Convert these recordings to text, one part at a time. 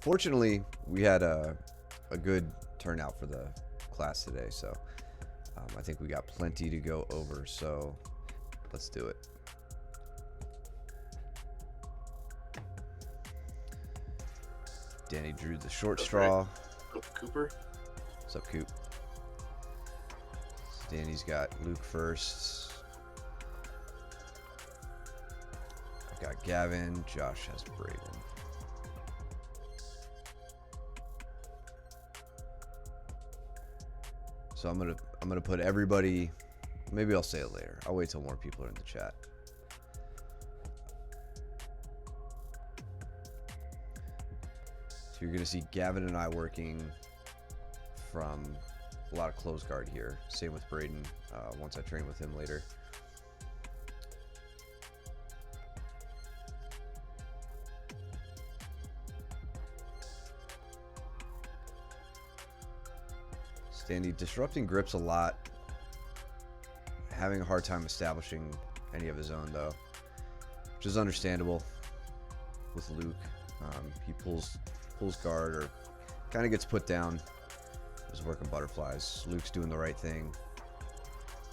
Fortunately, we had a good turnout for the class today, so I think we got plenty to go over. So let's do it. Danny drew the short straw. Cooper. What's up, Coop? Danny's got Luke first. I've got Gavin. Josh has Braden. So I'm gonna put everybody. Maybe I'll say it later. I'll wait till more people are in the chat. So you're gonna see Gavin and I working from a lot of close guard here. Same with Braden. Once I train with him later. Danny disrupting grips a lot. Having a hard time establishing any of his own though, which is understandable with Luke. He pulls guard or kind of gets put down. Is working butterflies. Luke's doing the right thing,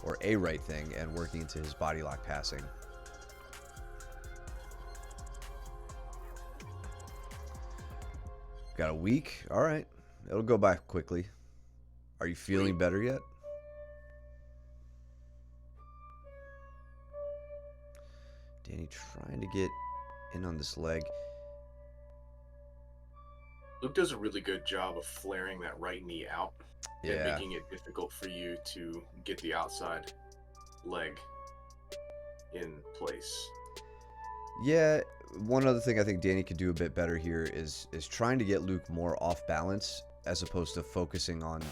or a right thing, and working into his body lock passing. Got a week. All right, it'll go by quickly. Are you feeling better yet? Danny trying to get in on this leg. Luke does a really good job of flaring that right knee out and making it difficult for you to get the outside leg in place. Yeah, one other thing I think Danny could do a bit better here is trying to get Luke more off balance as opposed to focusing on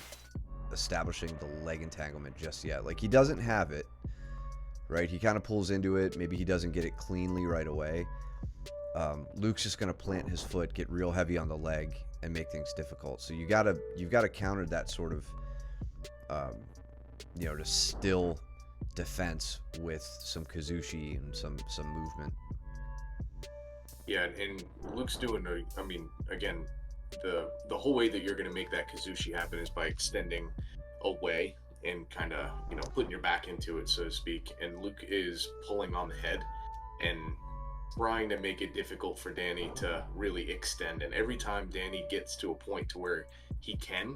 establishing the leg entanglement just yet. Like, he doesn't have it, right? He kind of pulls into it. Maybe he doesn't get it cleanly right away. Luke's just gonna plant his foot, get real heavy on the leg, and make things difficult. So you've got to counter that sort of, just still defense with some kazushi and some movement. Yeah, and Luke's doing. Again, the whole way that you're going to make that kazushi happen is by extending away and kind of putting your back into it, so to speak. And Luke is pulling on the head and trying to make it difficult for Danny to really extend. And every time Danny gets to a point to where he can,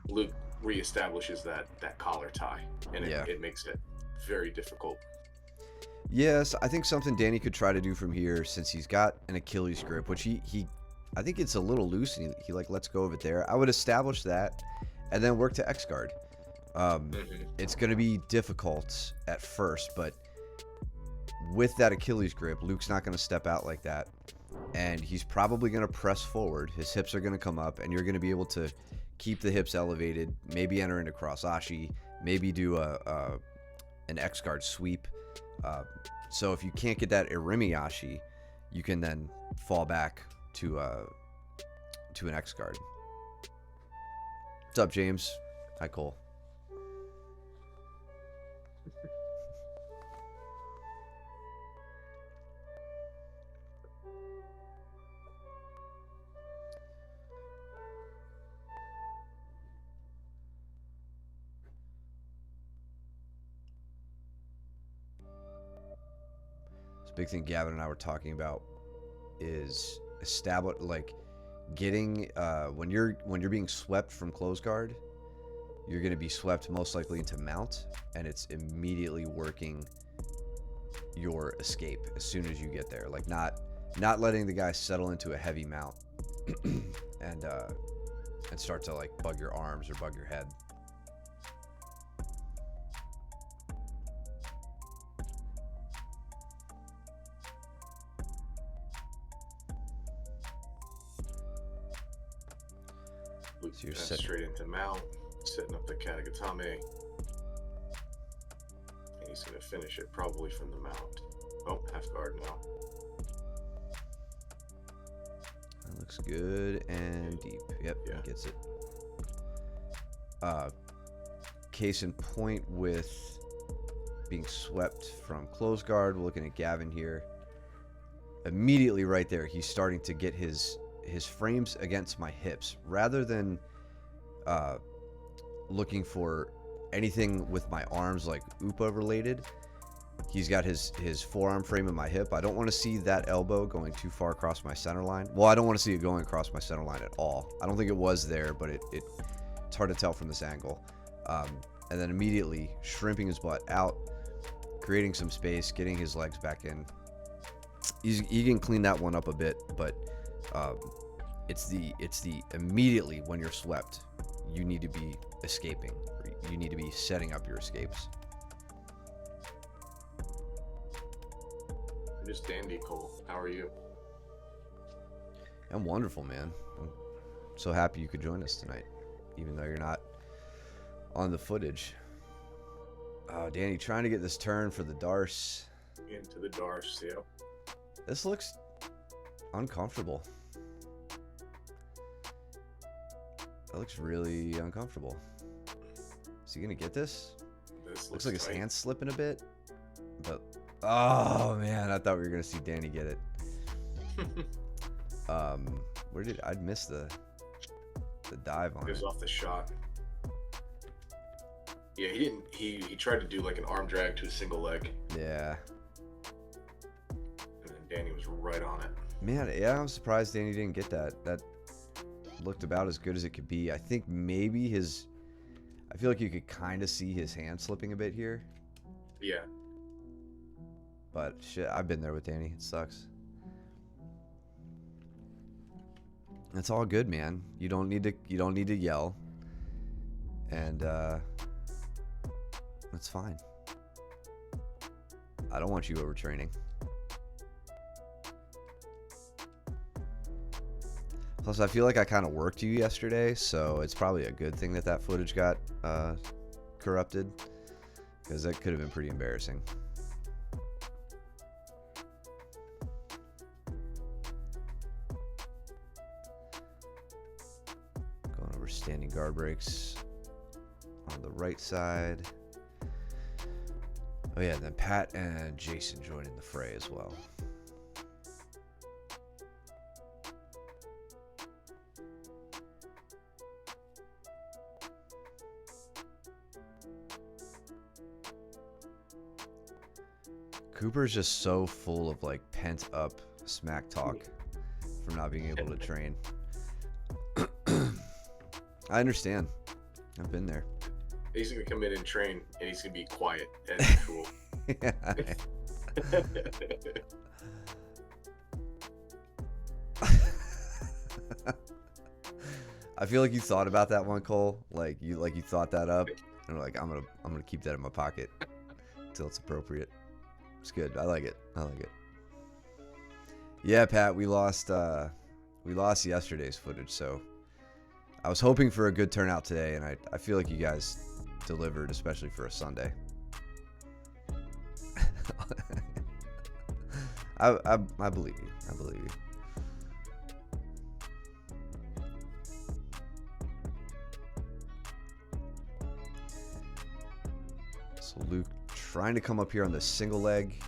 Luke reestablishes that collar tie, and it makes it very difficult. Yes, I think something Danny could try to do from here, since he's got an Achilles grip, which he I think it's a little loose, and he like lets go of it there. I would establish that and then work to X guard. It's going to be difficult at first, but with that Achilles grip, Luke's not going to step out like that, and he's probably going to press forward. His hips are going to come up, and you're going to be able to keep the hips elevated, maybe enter into cross ashi, maybe do an X guard sweep. So if you can't get that irimi ashi, you can then fall back to an X guard. What's up, James? Hi, Cole. Big thing Gavin and I were talking about is getting when you're being swept from close guard, you're going to be swept most likely into mount, and it's immediately working your escape as soon as you get there. Like, not letting the guy settle into a heavy mount and start to like bug your arms or bug your head. So you're straight into mount, setting up the Katagatame. And he's going to finish it probably from the mount. Oh, half guard now. That looks good and deep. Yep, yeah. He gets it. Case in point with being swept from close guard, we're looking at Gavin here. Immediately right there, he's starting to get his his frames against my hips rather than looking for anything with my arms like Upa related. He's got his forearm frame in my hip. I don't want to see that elbow going too far across my center line. Well, I don't want to see it going across my center line at all. I don't think it was there, but it's hard to tell from this angle. And then immediately shrimping his butt out, creating some space, getting his legs back in. He can clean that one up a bit, but it's the immediately when you're swept, you need to be escaping. You need to be setting up your escapes. Just dandy, Cole. How are you? I'm wonderful, man. I'm so happy you could join us tonight, even though you're not on the footage. Oh, Danny, trying to get this turn for the Darce. Into the Darce, yeah. This looks uncomfortable. That looks really uncomfortable. Is he gonna get this? This Looks like his tight. hand's slipping a bit, but oh man, I thought we were gonna see Danny get it. Where did I miss the dive on It was it? off the shot. Yeah, he didn't. He tried to do like an arm drag to a single leg, Yeah, and then Danny was right on it. man. Yeah, I'm surprised Danny didn't get that. That looked about as good as it could be. I think maybe I feel like you could kind of see his hand slipping a bit here. Yeah. But shit, I've been there with Danny. It sucks. It's all good, man. You don't need to yell. And it's fine. I don't want you overtraining. Plus, I feel like I kind of worked you yesterday, so it's probably a good thing that footage got corrupted, because that could have been pretty embarrassing. Going over standing guard breaks on the right side. Oh yeah, and then Pat and Jason joining the fray as well. Cooper's just so full of like pent up smack talk from not being able to train. I understand. I've been there. He's gonna come in and train, and he's gonna be quiet as usual. I feel like you thought about that one, Cole. Like you thought that up, and we're like, I'm gonna keep that in my pocket until it's appropriate. It's good. I like it. Yeah, Pat, we lost yesterday's footage, so I was hoping for a good turnout today, and I feel like you guys delivered, especially for a Sunday. I believe you. I believe you. So Luke trying to come up here on the single leg.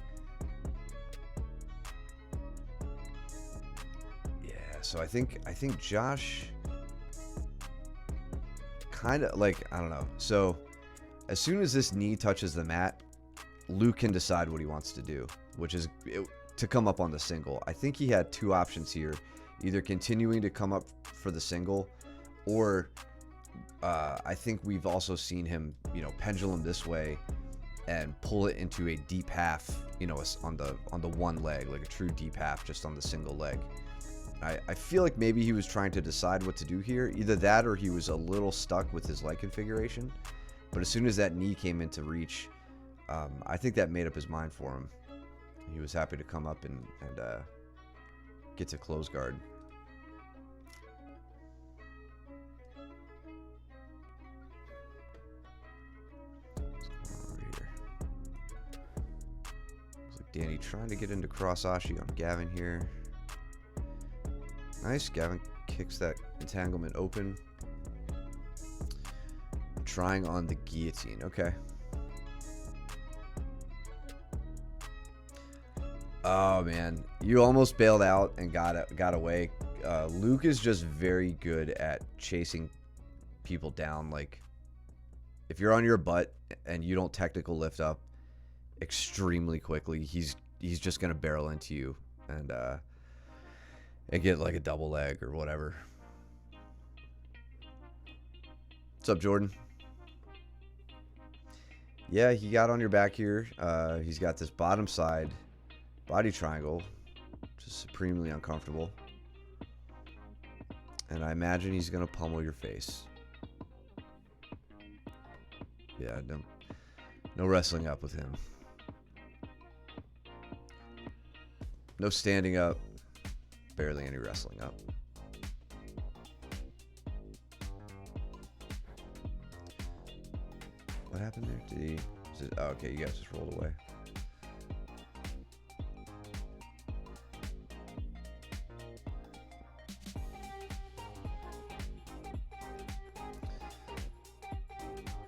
Yeah, so I think Josh kind of like, I don't know. So as soon as this knee touches the mat, Luke can decide what he wants to do, which is to come up on the single. I think he had two options here, either continuing to come up for the single, or I think we've also seen him, pendulum this way and pull it into a deep half, on the one leg, like a true deep half, just on the single leg. I feel like maybe he was trying to decide what to do here. Either that or he was a little stuck with his leg configuration. But as soon as that knee came into reach, I think that made up his mind for him. He was happy to come up and get to close guard. What's going on over here? Looks like Danny trying to get into cross Ashi on Gavin here. Nice. Gavin kicks that entanglement open. Trying on the guillotine. Okay. Oh man, you almost bailed out and got away. Luke is just very good at chasing people down. Like, if you're on your butt and you don't technical lift up extremely quickly, he's just gonna barrel into you and get like a double leg or whatever. What's up, Jordan? Yeah, he got on your back here. He's got this bottom side body triangle, which is supremely uncomfortable. And I imagine he's going to pummel your face. Yeah, no wrestling up with him. No standing up. Barely any wrestling up. What happened there? Did he... Oh, okay, you guys just rolled away.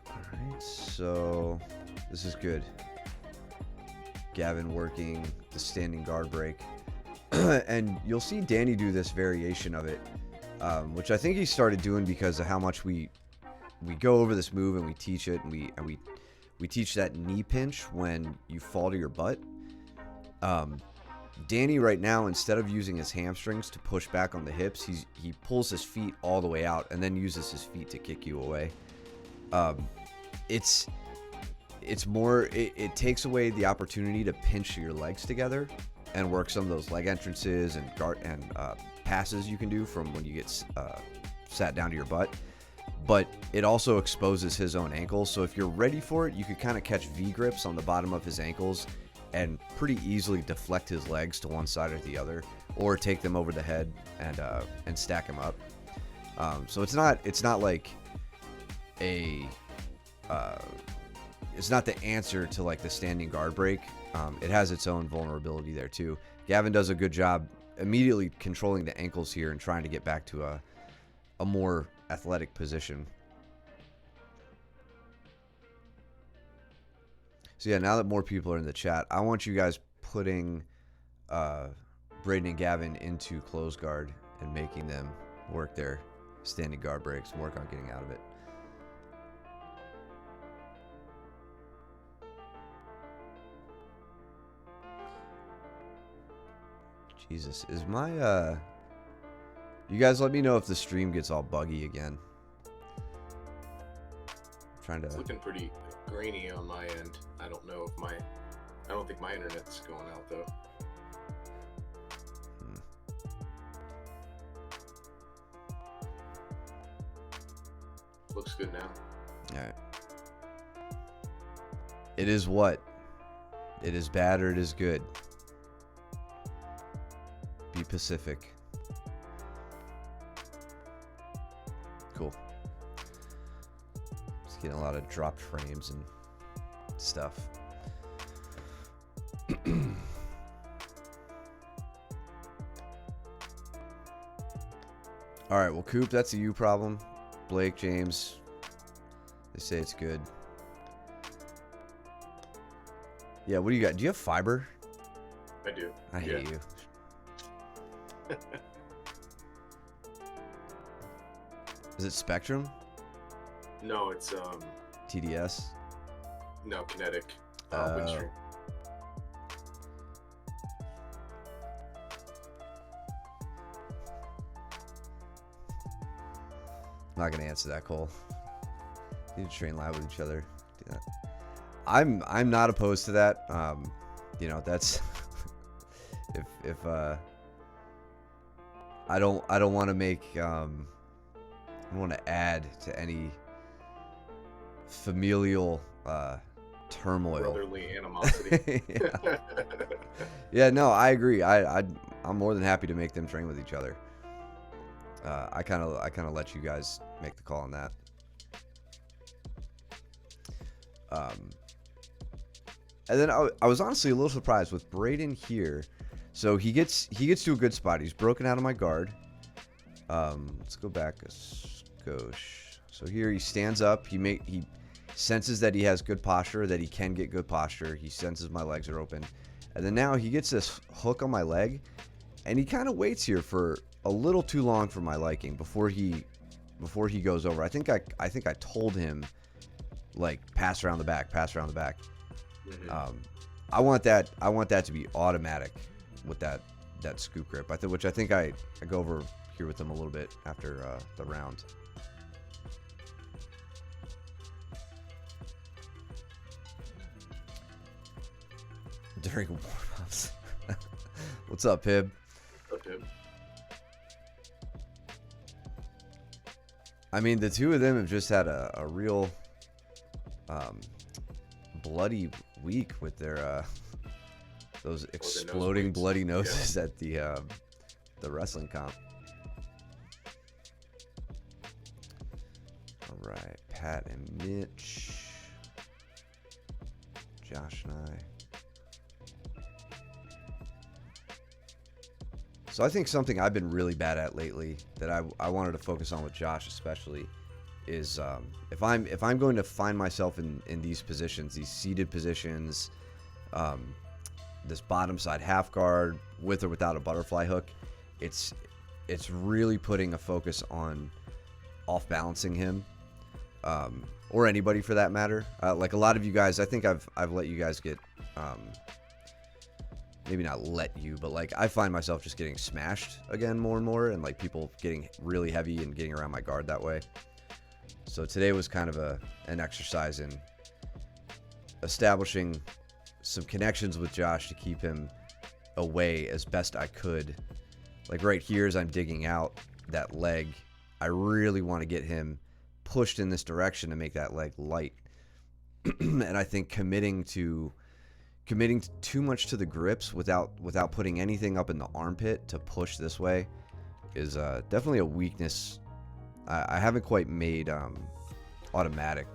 Alright, so... This is good. Gavin working the standing guard break. And you'll see Danny do this variation of it, which I think he started doing because of how much we go over this move and we teach it, and we teach that knee pinch when you fall to your butt. Danny right now, instead of using his hamstrings to push back on the hips, he pulls his feet all the way out and then uses his feet to kick you away. It's more, it takes away the opportunity to pinch your legs together and work some of those leg entrances and passes you can do from when you get sat down to your butt. But it also exposes his own ankles, so if you're ready for it, you could kind of catch V-grips on the bottom of his ankles and pretty easily deflect his legs to one side or the other, or take them over the head and stack him up. So it's not like a it's not the answer to like the standing guard break. It has its own vulnerability there too. Gavin does a good job immediately controlling the ankles here and trying to get back to a more athletic position. So yeah, now that more people are in the chat, I want you guys putting Braden and Gavin into close guard and making them work their standing guard breaks and work on getting out of it. Jesus, is my you guys let me know if the stream gets all buggy again. I'm trying to... It's looking pretty grainy on my end. I don't know if I don't think my internet's going out though. Looks good now. Alright. It is what? It is bad or it is good. Be Pacific. Cool. Just getting a lot of dropped frames and stuff. Alright, well, Coop, that's a you problem. Blake, James, they say it's good. Yeah, what do you got? Do you have fiber? I do. I hate you. Is it Spectrum? No, it's TDS? No, Kinetic. Windstream. I'm not gonna answer that, Cole. Need to train live with each other. Yeah. I'm not opposed to that. You know, that's if I don't want to make I don't want to add to any familial turmoil. Brotherly animosity. Yeah. Yeah, no, I agree. I'm more than happy to make them train with each other. I kind of let you guys make the call on that. And then I was honestly a little surprised with Braden here. So he gets to a good spot. He's broken out of my guard. Let's go back a skosh. So here he stands up. He senses that he has good posture, that he can get good posture. He senses my legs are open. And then now he gets this hook on my leg, and he kind of waits here for a little too long for my liking before he goes over. I think I told him like pass around the back, pass around the back. Mm-hmm. I want that to be automatic with that scoop grip. Which I think I go over here with him a little bit after the round. During warm-ups. What's up, Pib? What's up, Pib? I mean, the two of them have just had a real bloody week with their those exploding bloody noses at the wrestling comp. All right, Pat and Mitch, Josh and I. So I think something I've been really bad at lately that I wanted to focus on with Josh especially is if I'm going to find myself in these positions, these seated positions, this bottom side half guard with or without a butterfly hook, it's really putting a focus on off balancing him, or anybody for that matter. Like a lot of you guys, I think I've let you guys get. Maybe not let you, but like I find myself just getting smashed again more and more, and like people getting really heavy and getting around my guard that way. So today was kind of an exercise in establishing some connections with Josh to keep him away as best I could. Like right here as I'm digging out that leg, I really want to get him pushed in this direction to make that leg light. And I think committing too much to the grips without putting anything up in the armpit to push this way is definitely a weakness I haven't quite made automatic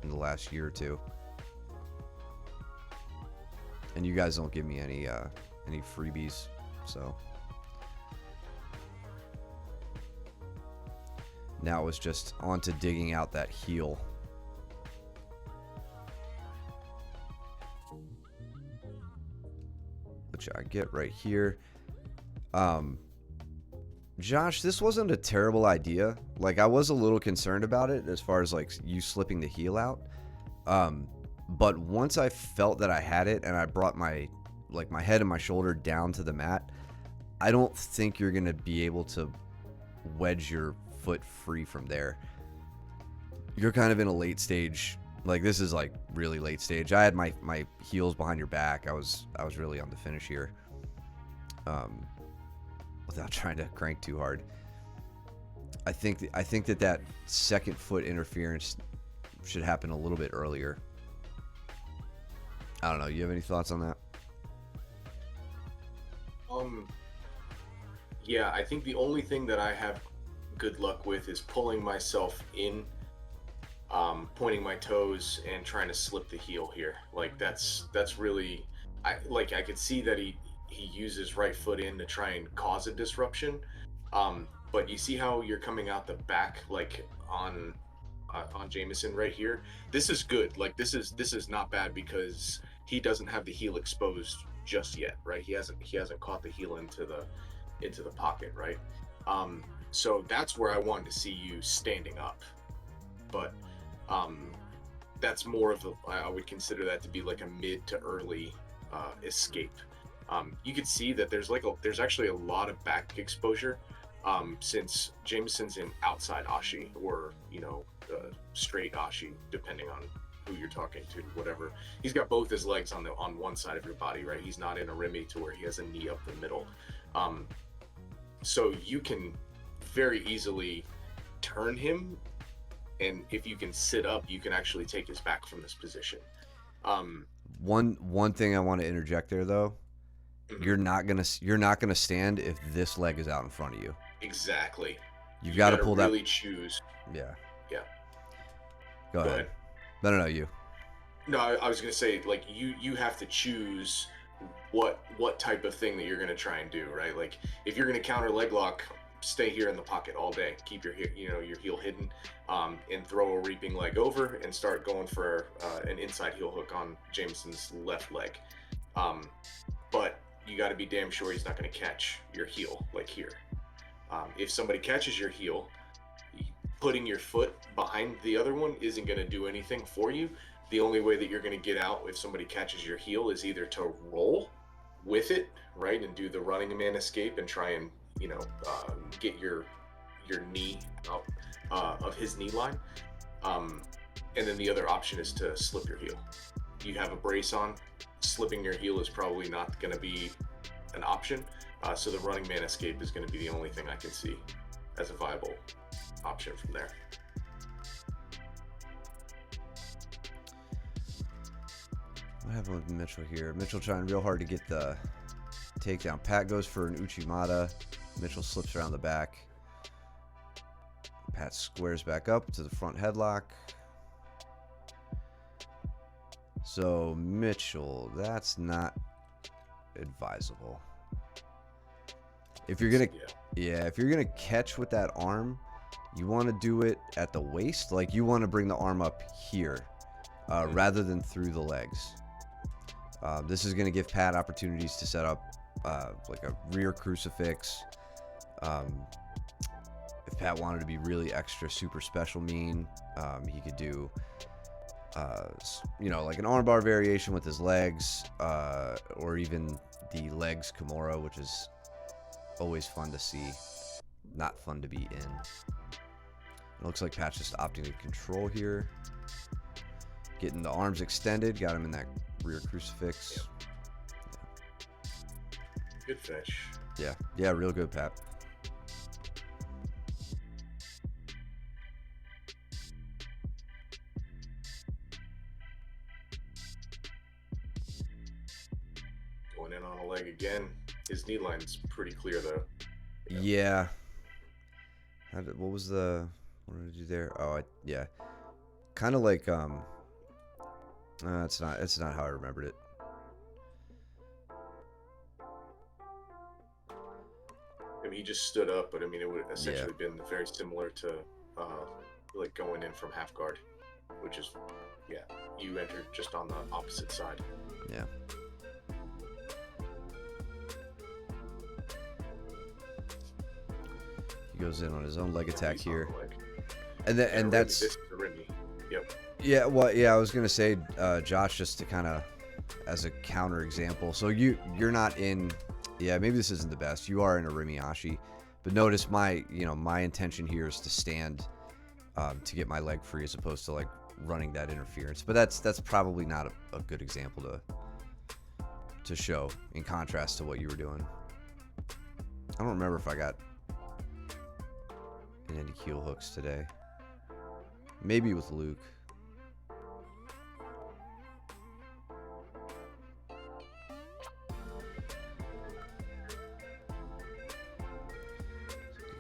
in the last year or two. And you guys don't give me any freebies, so now it's just on to digging out that heel. Which I get right here. Josh, this wasn't a terrible idea. Like I was a little concerned about it as far as like you slipping the heel out. But once I felt that I had it and I brought my head and my shoulder down to the mat, I don't think you're going to be able to wedge your foot free from there. You're kind of in a late stage. Like this is like really late stage. I had my heels behind your back. I was really on the finish here. Without trying to crank too hard. I think that second foot interference should happen a little bit earlier. I don't know. You have any thoughts on that? Yeah, I think the only thing that I have good luck with is pulling myself in, pointing my toes and trying to slip the heel here. Like that's really, I could see that he uses right foot in to try and cause a disruption. But you see how you're coming out the back, like on Jameson right here. This is good. Like this is not bad because he doesn't have the heel exposed just yet, right? He hasn't caught the heel into the pocket, right? So that's where I wanted to see you standing up, but that's more of I would consider that to be like a mid to early escape. You can see that there's actually a lot of back exposure since Jameson's in outside ashi or straight ashi, depending on who you're talking to, whatever. He's got both his legs on one side of your body, right? He's not in a rimi to where he has a knee up the middle. So you can very easily turn him, and if you can sit up, you can actually take his back from this position. One thing I want to interject there though. Mm-hmm. You're not gonna stand if this leg is out in front of you. Exactly. You got to pull that. Really choose. Yeah. Yeah. Go ahead. No, you. No, I was gonna say like you have to choose what type of thing that you're gonna try and do, right? Like if you're gonna counter leg lock, stay here in the pocket all day. Keep your heel hidden, and throw a reaping leg over and start going for an inside heel hook on Jameson's left leg. But you got to be damn sure he's not going to catch your heel like here. If somebody catches your heel, putting your foot behind the other one isn't going to do anything for you. The only way that you're going to get out if somebody catches your heel is either to roll with it, right, and do the running man escape and try and get your knee out of his knee line, and then the other option is to slip your heel. You have a brace on, slipping your heel is probably not going to be an option, so the running man escape is going to be the only thing I can see as a viable option from there. What happened with Mitchell here? Mitchell trying real hard to get the takedown. Pat goes for an Uchimata. Mitchell slips around the back. Pat squares back up to the front headlock. So Mitchell, that's not advisable. If you're gonna, if you're gonna catch with that arm, you want to do it at the waist. Like you want to bring the arm up here, rather than through the legs. This is gonna give Pat opportunities to set up like a rear crucifix. If Pat wanted to be really extra super special mean, he could do like an armbar variation with his legs, or even the legs Kimura, which is always fun to see, not fun to be in. It looks like Pat's just opting to control here, getting the arms extended, got him in that rear crucifix. Good finish. Yeah, real good, Pat. Going in on a leg again. His knee line's pretty clear though. Yeah. What was the... What did I do there? Oh, yeah. Kind of like, it's not how I remembered it. I mean, he just stood up, but I mean, it would essentially been very similar to like going in from half guard, which is, you entered just on the opposite side. Yeah. He goes in on his own leg attack here. And that's... This is a Remy. Yep. Yeah, well, I was going to say, Josh, just to kind of, as a counter example. So you're not in... Yeah, maybe this isn't the best. You are in a Rimiashi, but notice my intention here is to stand to get my leg free as opposed to like running that interference. But that's probably not a good example to show in contrast to what you were doing. I don't remember if I got any heel hooks today. Maybe with Luke.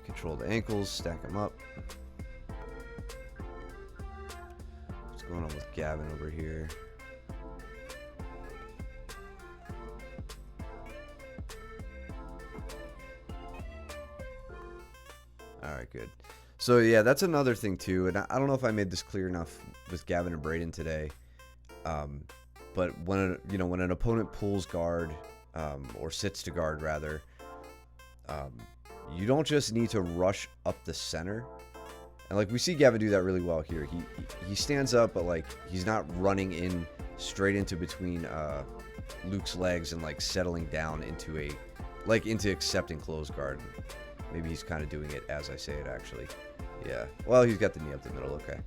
Control the ankles, stack them up. What's going on with Gavin over here? All right, good. So yeah, that's another thing too, and I don't know if I made this clear enough with Gavin and Braden today. But when an opponent pulls guard, or sits to guard rather, you don't just need to rush up the center. And like we see Gavin do that really well here. He stands up, but like he's not running in straight into between Luke's legs and like settling down into accepting close guard. Maybe he's kind of doing it as I say it actually. Yeah. Well, he's got the knee up the middle. Okay.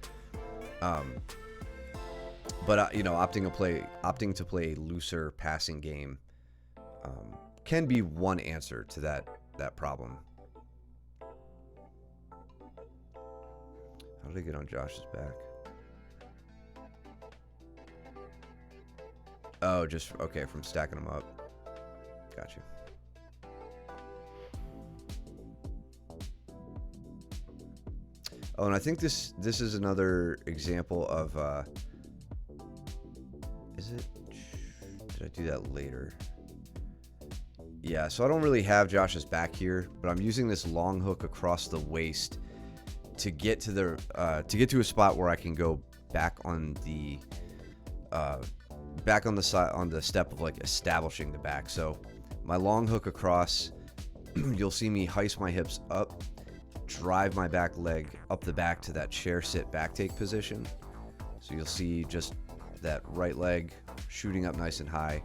But opting to play a looser passing game can be one answer to that problem. How did I get on Josh's back? Oh, just okay from stacking them up. Gotcha. Oh, and I think this is another example of is it? Did I do that later? Yeah, so I don't really have Josh's back here, but I'm using this long hook across the waist to get to a spot where I can go back on the side on the step of like establishing the back. So my long hook across you'll see me heist my hips up, drive my back leg up the back to that chair sit back take position. So you'll see just that right leg shooting up nice and high.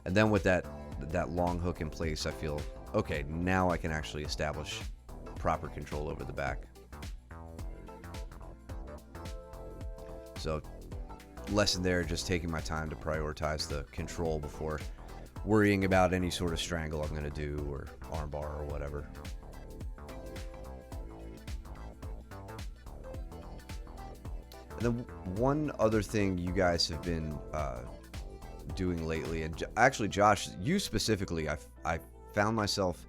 And then with that long hook in place, I feel, okay, now I can actually establish proper control over the back. So lesson there, just taking my time to prioritize the control before worrying about any sort of strangle I'm going to do or armbar or whatever. And then one other thing you guys have been doing lately, and actually Josh, you specifically, I found myself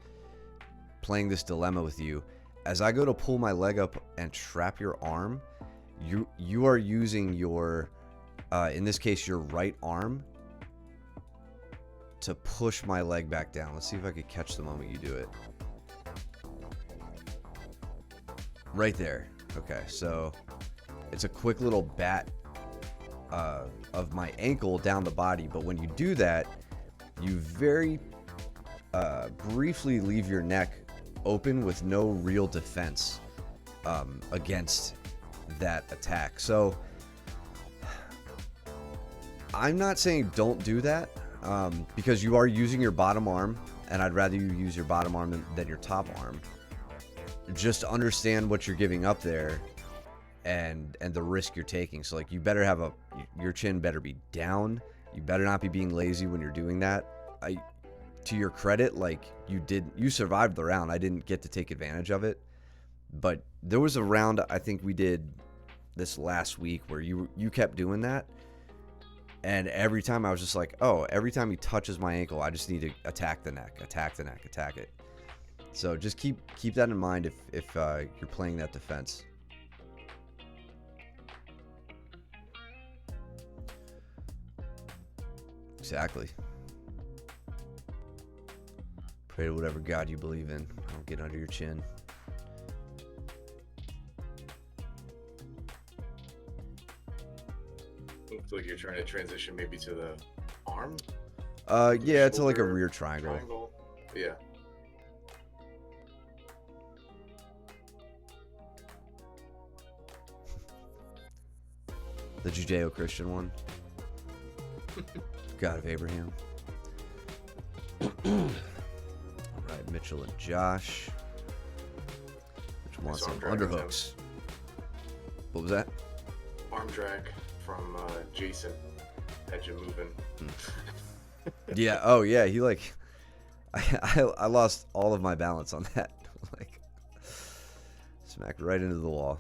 playing this dilemma with you. As I go to pull my leg up and trap your arm, you are using your in this case your right arm to push my leg back down. Let's see if I could catch the moment you do it. Right there. Okay, so it's a quick little bat of my ankle down the body, but when you do that, you very briefly leave your neck open with no real defense against that attack. So I'm not saying don't do that, because you are using your bottom arm, and I'd rather you use your bottom arm than your top arm. Just understand what you're giving up there and the risk you're taking. So like, you better have your chin better be down. You better not be being lazy when you're doing that. To your credit, like, you survived the round. I didn't get to take advantage of it, but there was a round I think we did this last week where you kept doing that, and every time I was just like, oh, every time he touches my ankle, I just need to attack the neck, attack it. So just keep that in mind if you're playing that defense. Exactly. Pray to whatever God you believe in. Don't get under your chin. Looks like you're trying to transition maybe to the arm. Yeah, it's like a rear triangle. Yeah. The Judeo-Christian one. God of Abraham. Alright, Mitchell and Josh. Which wants some underhooks. What was that? Arm drag from Jason. Had you moving. Yeah, oh yeah, he like... I lost all of my balance on that. Like, smacked right into the wall.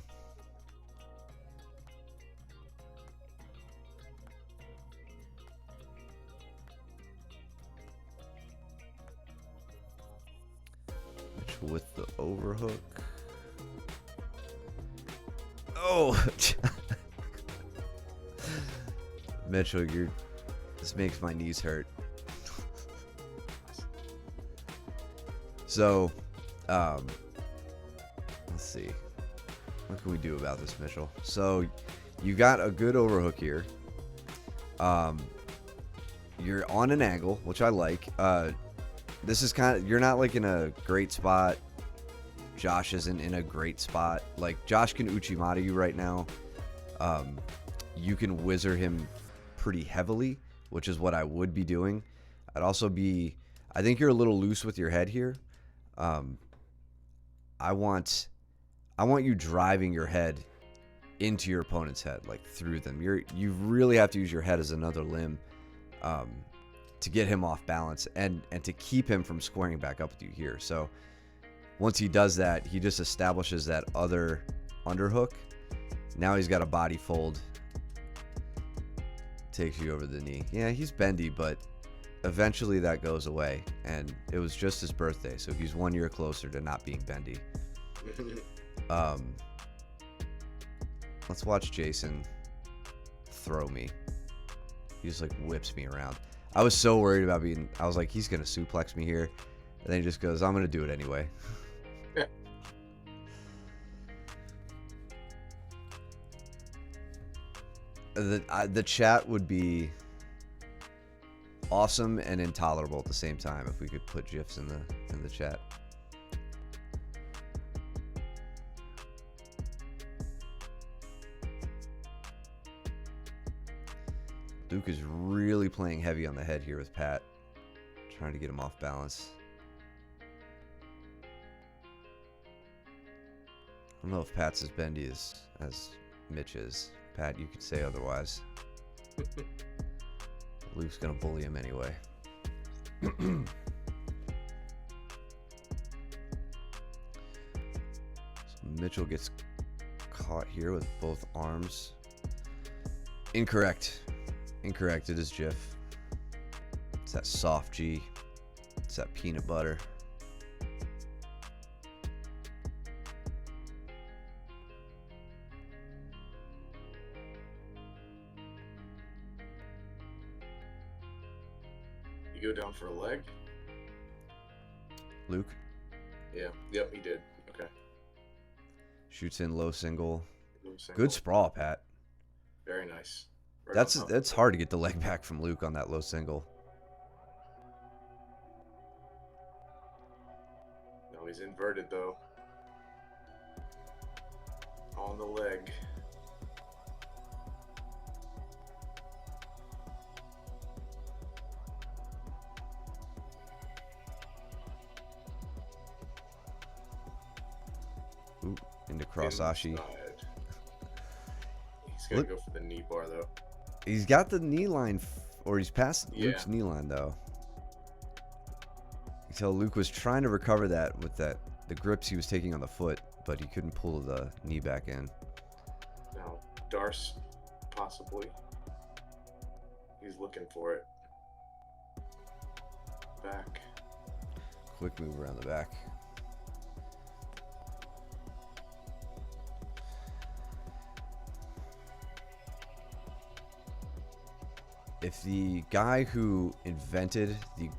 With the overhook. Oh, Mitchell, this makes my knees hurt. So, let's see. What can we do about this, Mitchell? So, you got a good overhook here. You're on an angle, which I like. This is kind of, you're not like in a great spot. Josh isn't in a great spot. Like, Josh can Uchimata you right now. You can whizzer him pretty heavily, which is what I would be doing. I'd also be, I think you're a little loose with your head here. I want you driving your head into your opponent's head, like through them. You really have to use your head as another limb. To get him off balance and to keep him from squaring back up with you here. So once he does that, he just establishes that other underhook. Now he's got a body fold. Takes you over the knee. Yeah, he's bendy, but eventually that goes away. And it was just his birthday, so he's 1 year closer to not being bendy. Let's watch Jason throw me. He just like whips me around. I was so worried about I was like, he's going to suplex me here. And then he just goes, I'm going to do it anyway. Yeah. The chat would be awesome and intolerable at the same time if we could put GIFs in the chat. Luke is really playing heavy on the head here with Pat. Trying to get him off balance. I don't know if Pat's as bendy as Mitch is. Pat, you could say otherwise. Luke's going to bully him anyway. So Mitchell gets caught here with both arms. Incorrect. Incorrect. It is Jiff. It's that soft G. It's that peanut butter. You go down for a leg? Luke Yeah. Yep, he did. Okay. shoots in low single. Low single. Good sprawl, Pat. Very nice. Right on top. That's hard to get the leg back from Luke on that low single. No, he's inverted though. On the leg. Ooh, into cross ashi. Inside. He's gonna go for the knee bar though. He's got the knee line, or he's past Yeah. Luke's knee line though. So Luke was trying to recover that with the grips he was taking on the foot, but he couldn't pull the knee back in. Now, Darce, possibly. He's looking for it. Back. Quick move around the back. If the guy who invented the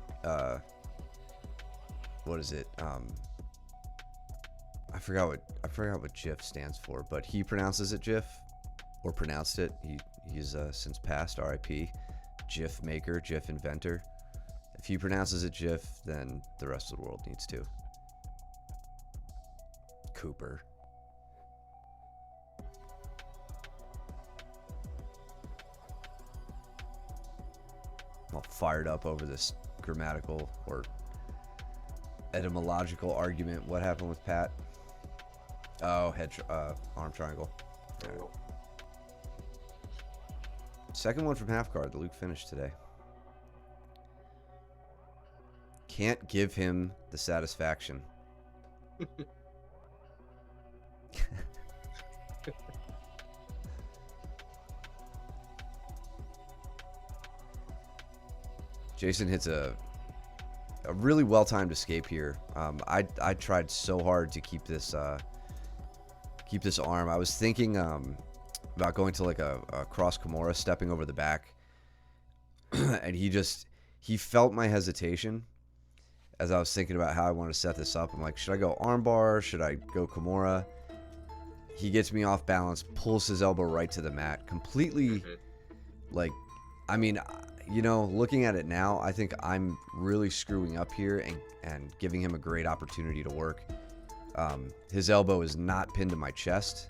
what is it? I forgot what GIF stands for, but he pronounces it GIF, or pronounced it. He's since passed, R.I.P. GIF maker, GIF inventor. If he pronounces it GIF, then the rest of the world needs to. Cooper. I'm all fired up over this grammatical or etymological argument. What happened with Pat? Oh, arm triangle. There we go. Second one from half guard that Luke finished today. Can't give him the satisfaction. Jason hits a really well-timed escape here. I tried so hard to keep this arm. I was thinking about going to like a cross Kimura, stepping over the back, and he felt my hesitation as I was thinking about how I want to set this up. I'm like, should I go armbar? Should I go Kimura? He gets me off balance, pulls his elbow right to the mat, completely like, I mean, you know, looking at it now, I think I'm really screwing up here and giving him a great opportunity to work. His elbow is not pinned to my chest,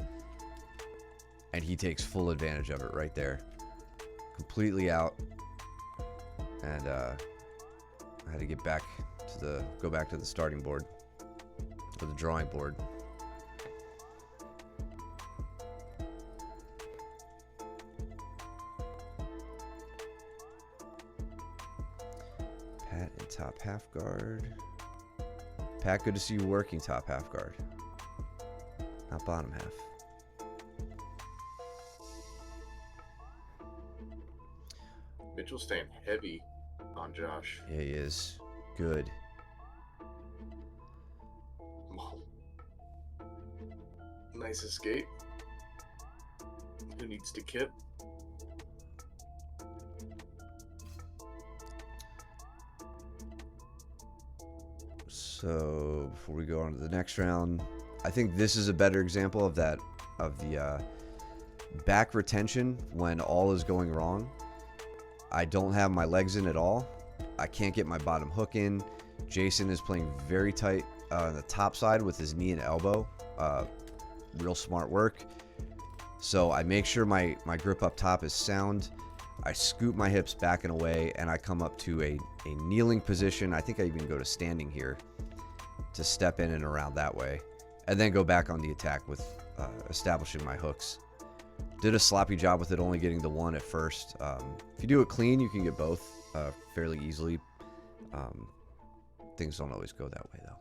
and he takes full advantage of it right there. Completely out. And I had to go back to the starting board, or the drawing board. Pat in top half guard. Pat, good to see you working top half guard. Not bottom half. Mitchell's staying heavy on Josh. Yeah, he is. Good. Nice escape. Who needs to kip? So before we go on to the next round, I think this is a better example of the back retention when all is going wrong. I don't have my legs in at all. I can't get my bottom hook in. Jason is playing very tight on the top side with his knee and elbow. Real smart work. So I make sure my grip up top is sound. I scoop my hips back and away, and I come up to a kneeling position. I think I even go to standing here to step in and around that way, and then go back on the attack with establishing my hooks. Did a sloppy job with it, only getting the one at first. If you do it clean, you can get both fairly easily. Things don't always go that way, though.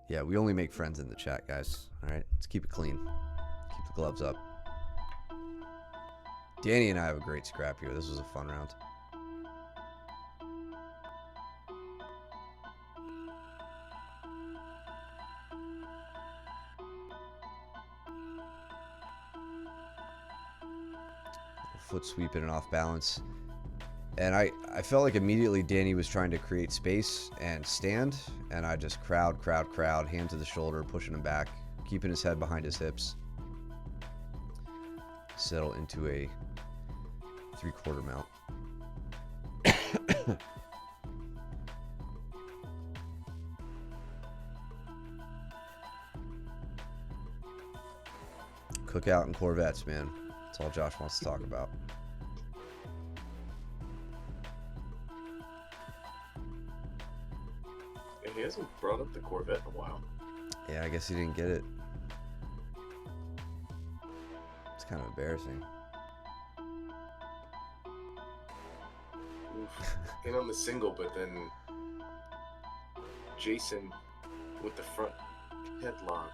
Yeah, we only make friends in the chat, guys. All right, let's keep it clean. Keep the gloves up. Danny and I have a great scrap here. This was a fun round. Foot sweeping and off balance. And I felt like immediately Danny was trying to create space and stand, and I just crowd, hand to the shoulder, pushing him back, keeping his head behind his hips. Settle into a 3/4 mount. Cookout and Corvettes, man. That's all Josh wants to talk about. He hasn't brought up the Corvette in a while. Yeah, I guess he didn't get it. It's kind of embarrassing. Oof. In on the single, but then Jason with the front headlock.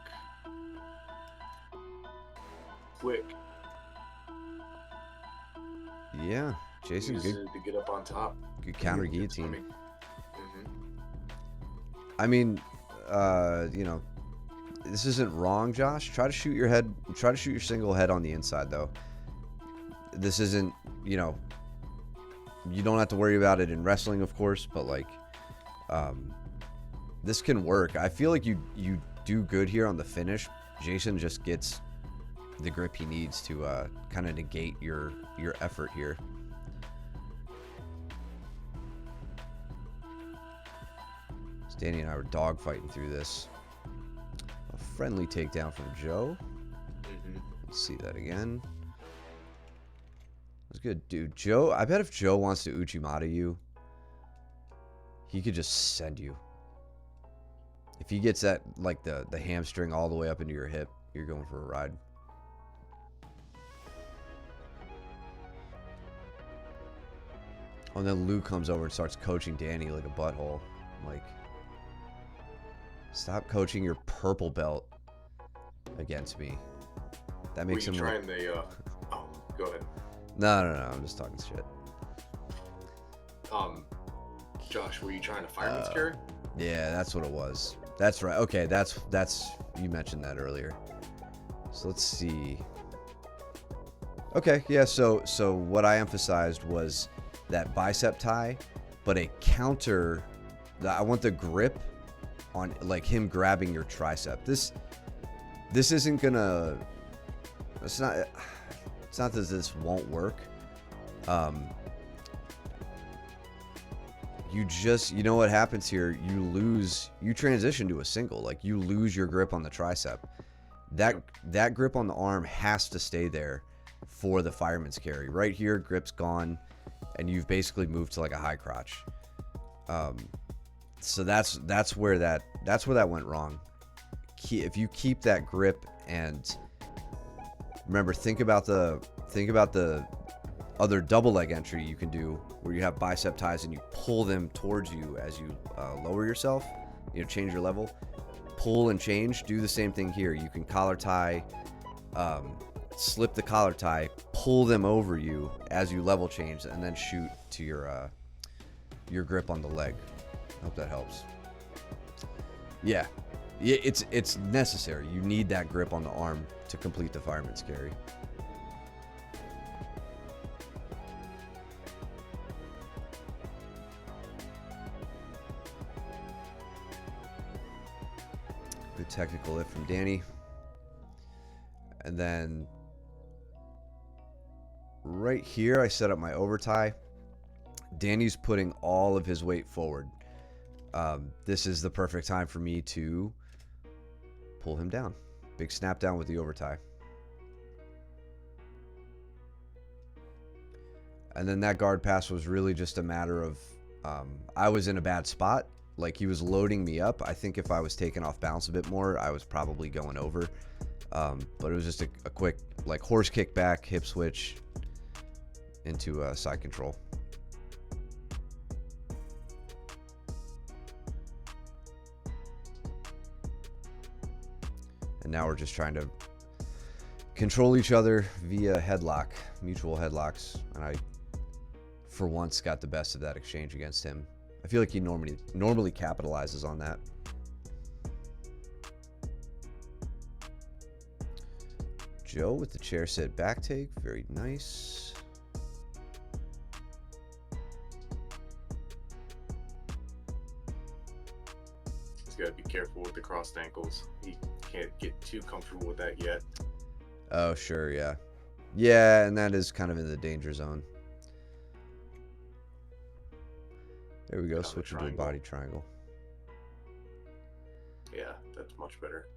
Quick. Yeah, Jason, good to get up on top. Good counter guillotine. Mm-hmm. I mean, you know, this isn't wrong, Josh. Try to shoot your head. Try to shoot your single head on the inside, though. This isn't, you know, you don't have to worry about it in wrestling, of course, but like, this can work. I feel like you do good here on the finish. Jason just gets the grip he needs to kind of negate your effort here. Danny and I were dogfighting through this. A friendly takedown from Joe. Mm-hmm. Let's see that again. That's good, dude. Joe, I bet if Joe wants to Uchimata you, he could just send you. If he gets that, like the hamstring all the way up into your hip, you're going for a ride. Oh, and then Lou comes over and starts coaching Danny like a butthole. Like, stop coaching your purple belt against me. That makes him. Were you trying the? Go ahead. No. I'm just talking shit. Josh, were you trying to fireman's carry? Yeah, that's what it was. That's right. Okay, that's you mentioned that earlier. So let's see. Okay, yeah. So what I emphasized was that bicep tie, but a counter. I want the grip on like him grabbing your tricep. This isn't gonna. It's not that this won't work. You know what happens here? You transition to a single. Like, you lose your grip on the tricep. That grip on the arm has to stay there for the fireman's carry. Right here, grip's gone, and you've basically moved to like a high crotch. So that's where that went wrong. If you keep that grip, and remember, think about the other double leg entry you can do, where you have bicep ties and you pull them towards you as you lower yourself, change your level, pull and change. Do the same thing here. You can collar tie, slip the collar tie, pull them over you as you level change, and then shoot to your grip on the leg. I hope that helps. Yeah, it's necessary. You need that grip on the arm to complete the fireman's carry. Good technical lift from Danny. And then right here, I set up my overtie. Danny's putting all of his weight forward. This is the perfect time for me to pull him down. Big snap down with the overtie. And then that guard pass was really just a matter of I was in a bad spot. Like, he was loading me up. I think if I was taking off balance a bit more, I was probably going over. But it was just a quick, like, horse kick back, hip switch into side control. And now we're just trying to control each other via headlock, mutual headlocks. And I, for once, got the best of that exchange against him. I feel like he normally capitalizes on that. Joe with the chair sit back take. Very nice. He's got to be careful with the crossed ankles. He can't get too comfortable with that yet. Oh, sure, yeah. Yeah, and that is kind of in the danger zone. There we go, switch into a body triangle. Yeah, that's much better.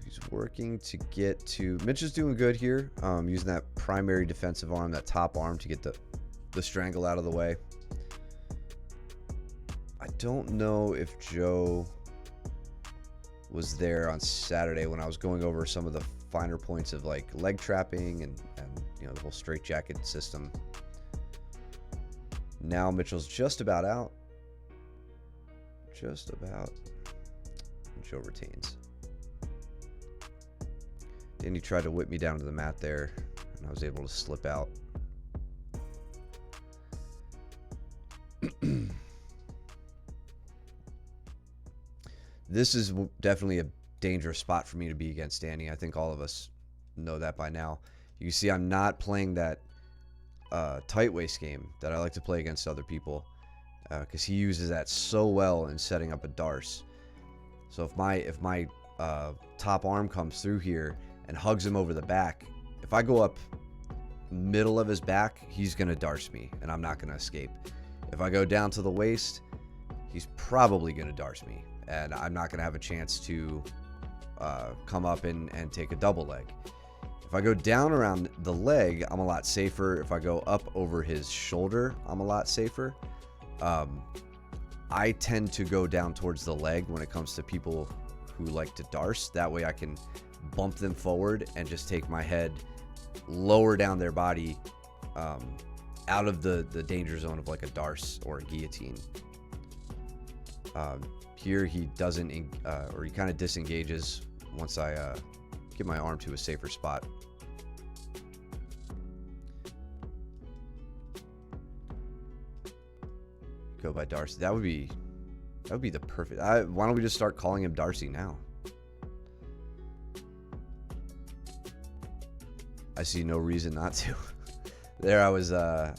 He's working to get to... Mitch is doing good here, using that primary defensive arm, that top arm, to get the strangle out of the way. I don't know if Joe was there on Saturday when I was going over some of the finer points of, like, leg trapping and you know, the whole straitjacket system. Now Mitchell's just about out. Just about. And Joe retains. Danny tried to whip me down to the mat there, and I was able to slip out. This is definitely a dangerous spot for me to be against Danny. I think all of us know that by now. You see, I'm not playing that tight waist game that I like to play against other people, because he uses that so well in setting up a Darce. So if my top arm comes through here and hugs him over the back, if I go up middle of his back, he's gonna Darce me, and I'm not gonna escape. If I go down to the waist, he's probably gonna Darce me, and I'm not gonna have a chance to come up and take a double leg. If I go down around the leg, I'm a lot safer. If I go up over his shoulder, I'm a lot safer. I tend to go down towards the leg when it comes to people who like to Darce. That way I can bump them forward and just take my head lower down their body, out of the danger zone of like a Darce or a guillotine. Here he doesn't, or he kind of disengages once I get my arm to a safer spot. Go by Darcy. That would be the perfect. Why don't we just start calling him Darcy now? I see no reason not to. There I was. I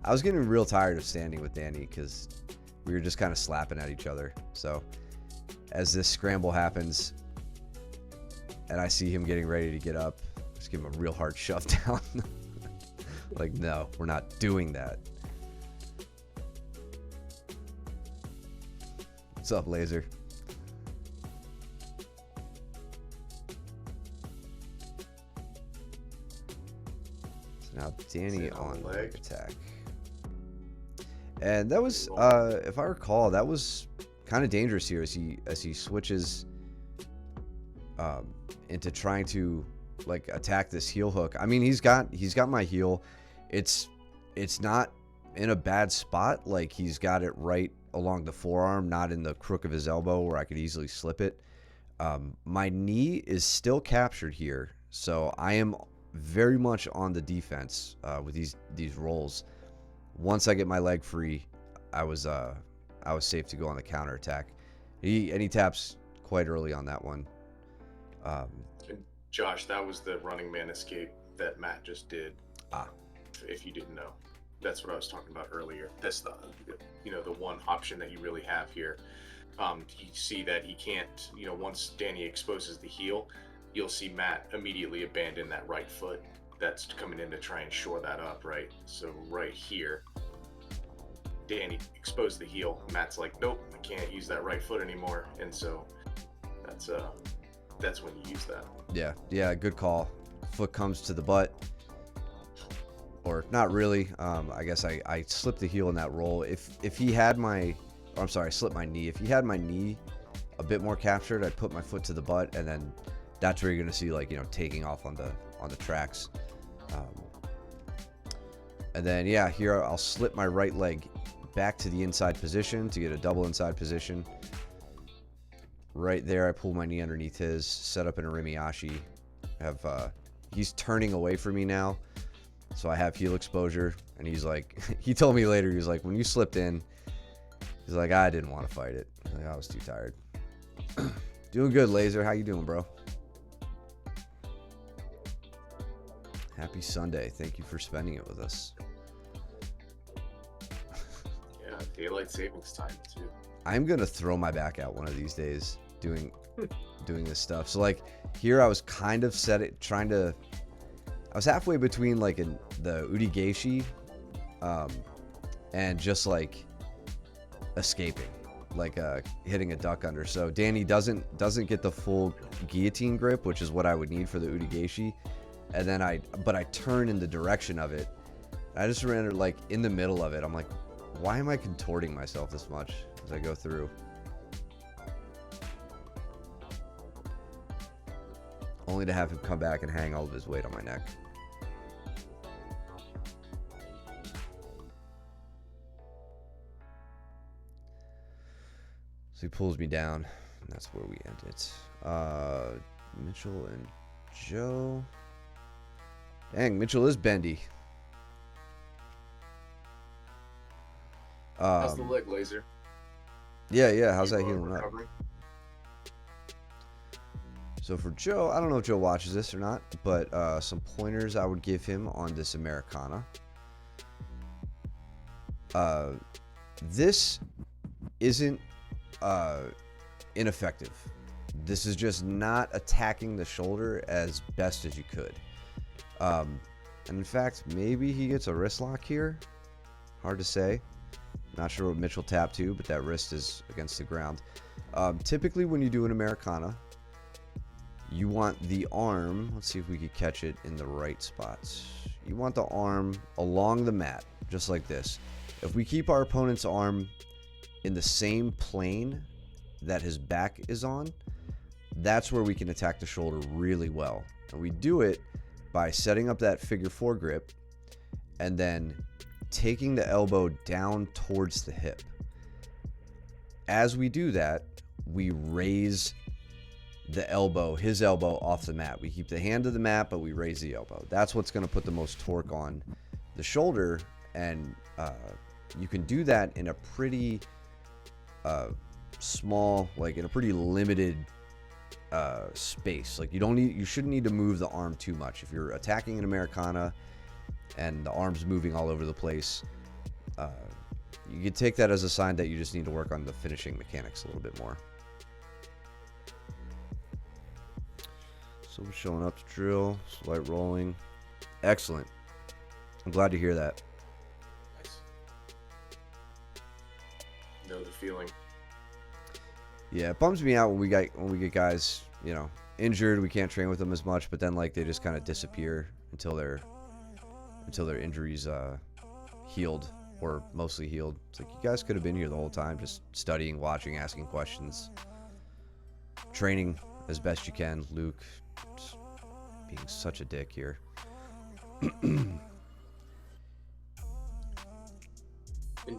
was getting real tired of standing with Danny because we were just kind of slapping at each other. So as this scramble happens, and I see him getting ready to get up, just give him a real hard shove down. Like, no, we're not doing that. What's up, Laser? So now Danny on leg attack. And that was, if I recall, that was kind of dangerous here as he switches into trying to like attack this heel hook. I mean, he's got my heel. It's not in a bad spot. Like, he's got it right along the forearm, not in the crook of his elbow where I could easily slip it. My knee is still captured here, so I am very much on the defense with these rolls. Once I get my leg free, I was safe to go on the counter attack. He taps quite early on that one. And Josh, that was the running man escape that Matt just did. If you didn't know, that's what I was talking about earlier. That's the one option that you really have here. You see that he can't. Once Danny exposes the heel, you'll see Matt immediately abandon that right foot that's coming in to try and shore that up, right? So right here, Danny exposed the heel. Matt's like, nope, I can't use that right foot anymore. And so that's when you use that. Yeah, good call. Foot comes to the butt, or not really. I guess I slipped the heel in that roll. If he had my, I'm sorry, I slipped my knee. If he had my knee a bit more captured, I'd put my foot to the butt, and then that's where you're gonna see, like, taking off on the tracks. And then yeah, here I'll slip my right leg back to the inside position to get a double inside position. Right there, I pull my knee underneath his, set up in a Rimiyashi. He's turning away from me now, so I have heel exposure. And he's like, he told me later, he was like, when you slipped in, he's like, I didn't want to fight it. I was too tired. Doing good, Laser. How you doing, bro? Happy Sunday. Thank you for spending it with us. Yeah, daylight savings time too. I'm gonna throw my back out one of these days doing this stuff. So like here I was kind of I was halfway between like the Urigeshi and just like escaping, like hitting a duck under. So Danny doesn't get the full guillotine grip, which is what I would need for the Urigeshi. And then I turn in the direction of it. I just ran like in the middle of it. I'm like, why am I contorting myself this much as I go through? Only to have him come back and hang all of his weight on my neck. So he pulls me down, and that's where we end it. Mitchell and Joe. Dang, Mitchell is bendy. How's the leg, Laser? Yeah. How's that healing up? Recovering? So for Joe, I don't know if Joe watches this or not, but some pointers I would give him on this Americana. This isn't ineffective. This is just not attacking the shoulder as best as you could. And in fact, maybe he gets a wrist lock here. Hard to say. Not sure what Mitchell tapped to, but that wrist is against the ground. Typically when you do an Americana, you want the arm, let's see if we could catch it in the right spots. You want the arm along the mat, just like this. If we keep our opponent's arm in the same plane that his back is on, that's where we can attack the shoulder really well. And we do it by setting up that figure four grip and then taking the elbow down towards the hip. As we do that, we raise the elbow, his elbow, off the mat. We keep the hand to the mat, but we raise the elbow. That's what's going to put the most torque on the shoulder, and you can do that in a pretty small, like in a pretty limited space. Like you shouldn't need to move the arm too much. If you're attacking an Americana and the arm's moving all over the place, you could take that as a sign that you just need to work on the finishing mechanics a little bit more. So we're showing up to drill, slight rolling. Excellent. I'm glad to hear that. Nice. Know the feeling. Yeah, it bums me out when we get guys, injured. We can't train with them as much, but then like they just kind of disappear until their injuries healed, or mostly healed. It's like, you guys could have been here the whole time, just studying, watching, asking questions, training as best you can. Luke, just being such a dick here. And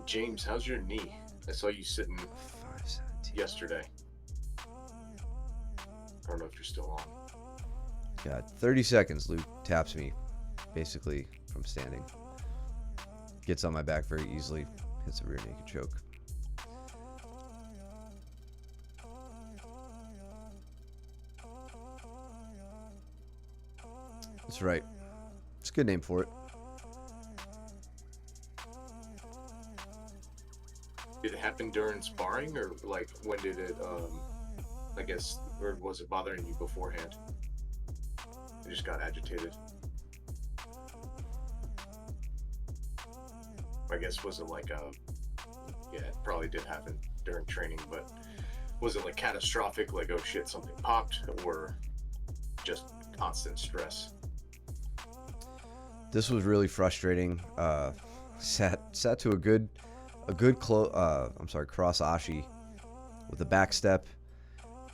James, how's your knee? I saw you sitting 517. yesterday. I don't know if you're still on. Got 30 seconds. Luke taps me, basically from standing. Gets on my back very easily. Hits a rear naked choke. That's right. It's a good name for it. Did it happen during sparring, or like when did it? I guess, or was it bothering you beforehand? You just got agitated. I guess was it like yeah, it probably did happen during training, but Was it like catastrophic, like, oh shit, something popped, or just constant stress? This was really frustrating. Sat to a good cross ashi with a back step,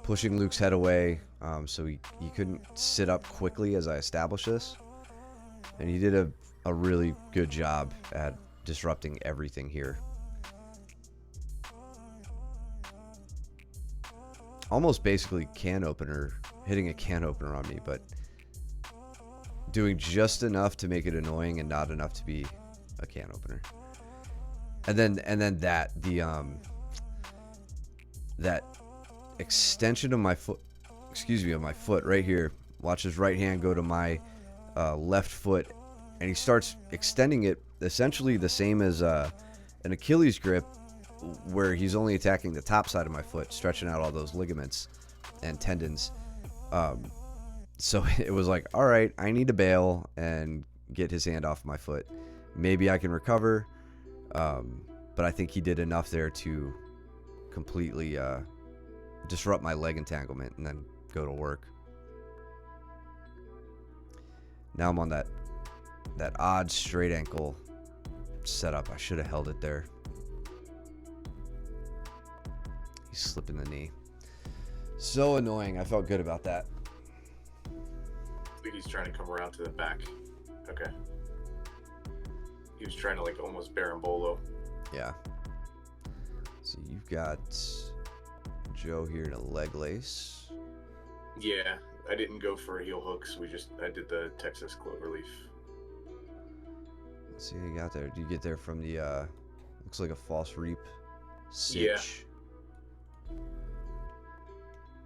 pushing Luke's head away, so he couldn't sit up quickly as I established this. And he did a really good job at disrupting everything here. Almost basically hitting a can opener on me, but doing just enough to make it annoying and not enough to be a can opener. And then that extension of my foot, of my foot right here. Watch his right hand go to my left foot, and he starts extending it essentially the same as an Achilles grip, where he's only attacking the top side of my foot, stretching out all those ligaments and tendons. So it was like, all right, I need to bail and get his hand off my foot. Maybe I can recover, but I think he did enough there to completely disrupt my leg entanglement and then go to work. Now I'm on that odd straight ankle setup. I should have held it there. He's slipping the knee. So annoying. I felt good about that. I think he's trying to come around to the back. Okay. He was trying to like almost berimbolo. Yeah. So you've got Joe here in a leg lace. Yeah, I didn't go for a heel hook, so I did the Texas cloverleaf. Let's see what you got there. Do you get there from the looks like a false reap sitch? Yeah.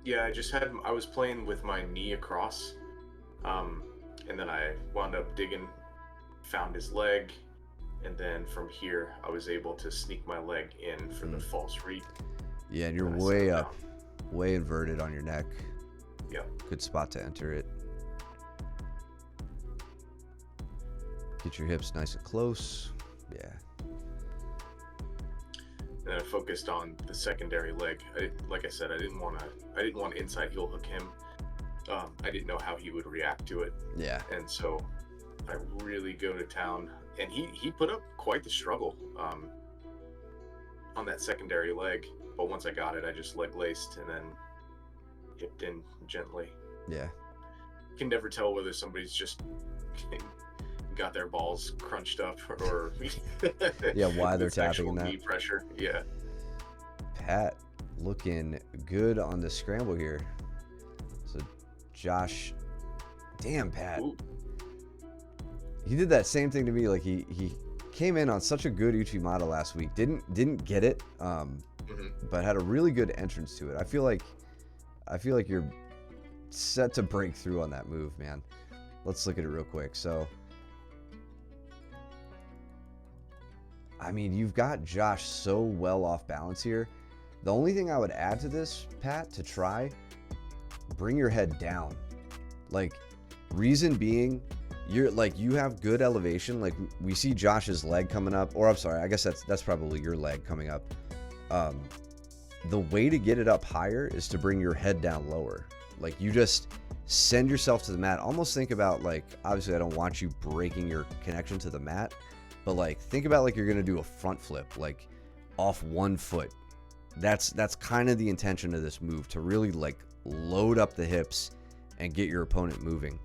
Yeah, I was playing with my knee across, and then I wound up found his leg, and then from here I was able to sneak my leg in for the false reap. Yeah, and you're way up, way inverted on your neck. Yep. Good spot to enter it. Get your hips nice and close. Yeah. And I focused on the secondary leg. Like I said, I didn't want to inside heel hook him. I didn't know how he would react to it. Yeah. And so I really go to town, and he put up quite the struggle on that secondary leg. But once I got it, I just leg laced and then hipped in gently. Yeah. You can never tell whether somebody's just got their balls crunched up or yeah, why they're tapping actual that knee pressure. Yeah. Pat looking good on the scramble here. So Josh, damn Pat. Ooh. He did that same thing to me. Like he came in on such a good Uchimata last week. Didn't get it, but had a really good entrance to it. I feel like you're set to break through on that move, man. Let's look at it real quick. So, I mean, you've got Josh so well off balance here. The only thing I would add to this, Pat, to try, bring your head down. Like, reason being, you have good elevation. Like, we see Josh's leg coming up, or I'm sorry, I guess that's probably your leg coming up. The way to get it up higher is to bring your head down lower. Like, you just send yourself to the mat. Almost think about, like, obviously I don't want you breaking your connection to the mat, but like think about like you're gonna do a front flip, like off one foot. That's kind of the intention of this move, to really like load up the hips and get your opponent moving.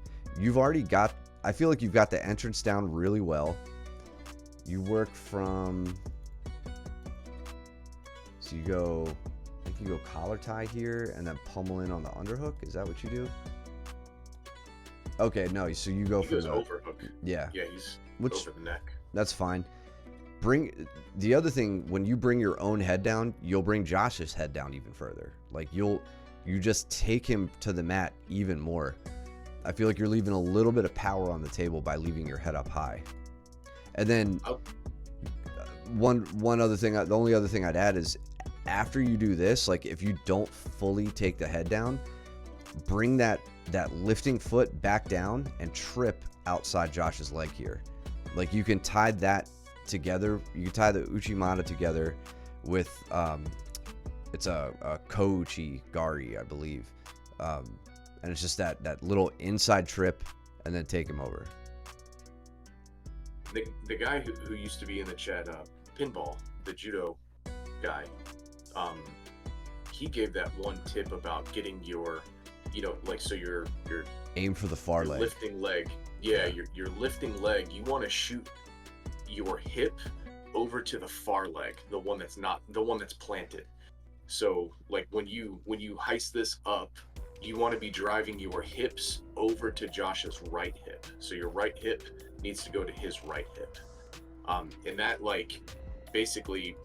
I feel like you've got the entrance down really well. You work from, so you go collar tie here and then pummel in on the underhook. Is that what you do? Okay, no, so you go for the overhook. Yeah. Yeah, he's over the neck. That's fine. The other thing, when you bring your own head down, you'll bring Josh's head down even further. Like you just take him to the mat even more. I feel like you're leaving a little bit of power on the table by leaving your head up high. And then one other thing, the only other thing I'd add is after you do this, like if you don't fully take the head down, bring that lifting foot back down and trip outside Josh's leg here. Like you can tie that together. You can tie the Uchimata together with It's a Kochi Gari, I believe. And it's just that little inside trip and then take him over. The guy who used to be in the chat, Pinball, the judo guy, he gave that one tip about getting your, like, so your Aim for the far leg. lifting leg. Yeah, your lifting leg, you want to shoot your hip over to the far leg, the one that's planted. So like when you heist this up, you want to be driving your hips over to Josh's right hip. So your right hip needs to go to his right hip. And that like basically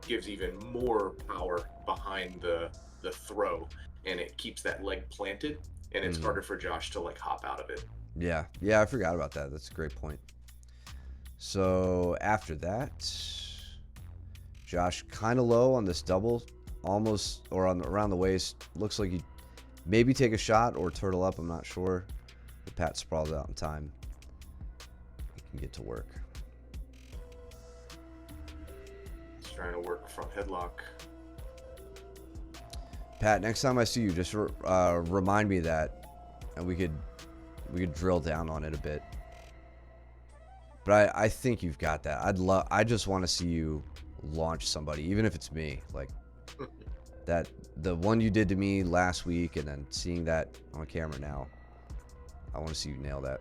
gives even more power behind the throw, and it keeps that leg planted, and it's harder for Josh to like hop out of it. Yeah, I forgot about that. That's a great point. So after that, Josh kind of low on this double, almost, or around the waist. Looks like he maybe take a shot or turtle up. I'm not sure. But Pat sprawls out in time. He can get to work. He's trying to work front headlock. Pat, next time I see you, just remind me of that, and we could drill down on it a bit. But I think you've got that. I just want to see you launch somebody, even if it's me. Like that, the one you did to me last week, and then seeing that on camera now. I want to see you nail that.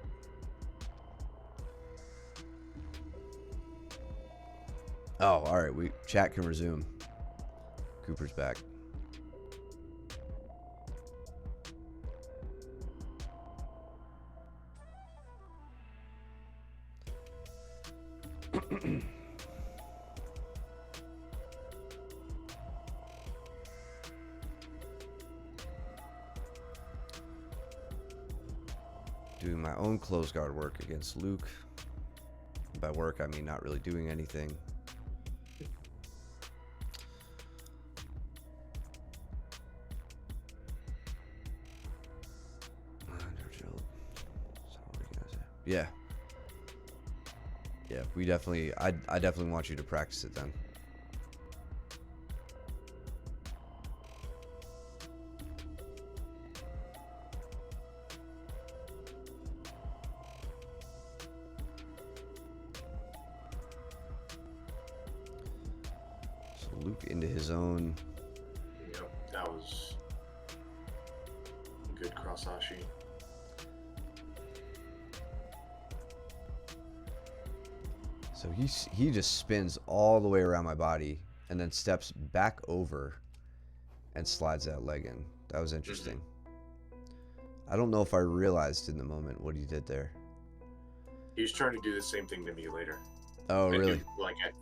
Oh, all right. Chat can resume. Cooper's back. Doing my own close guard work against Luke. By work, I mean not really doing anything. Yeah. Yeah, I definitely want you to practice it then. So Luke into his own. Yep, that was good cross-ashi. So he just spins all the way around my body and then steps back over and slides that leg in. That was interesting. I don't know if I realized in the moment what he did there. He was trying to do the same thing to me later. Oh, really?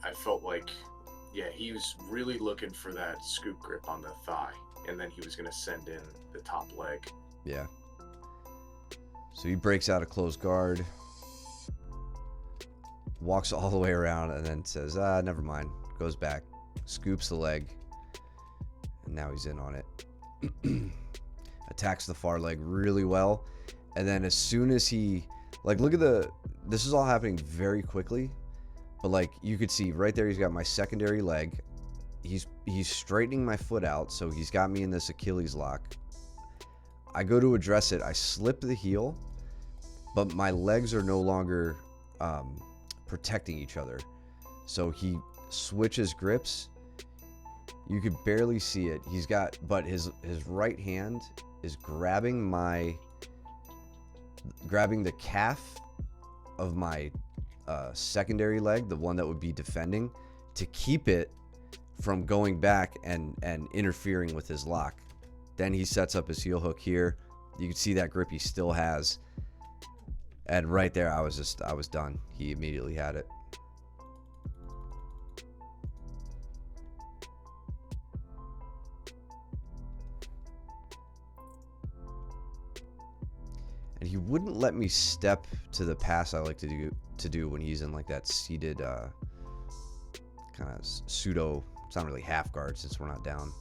I felt like, yeah, he was really looking for that scoop grip on the thigh, and then he was going to send in the top leg. Yeah. So he breaks out a closed guard. Walks all the way around and then says, never mind. Goes back, scoops the leg, and now he's in on it. Attacks the far leg really well. And then as soon as he, like, look at this is all happening very quickly, but like you could see right there, he's got my secondary leg. He's straightening my foot out, so he's got me in this Achilles lock. I go to address it. I slip the heel, but my legs are no longer protecting each other. So he switches grips. You could barely see it. But his right hand is grabbing the calf of my secondary leg, the one that would be defending, to keep it from going back and interfering with his lock. Then he sets up his heel hook here. You can see that grip he still has. And right there, I was done. He immediately had it. And he wouldn't let me step to the pass I like to do when he's in like that seated kind of pseudo. It's not really half guard since we're not down.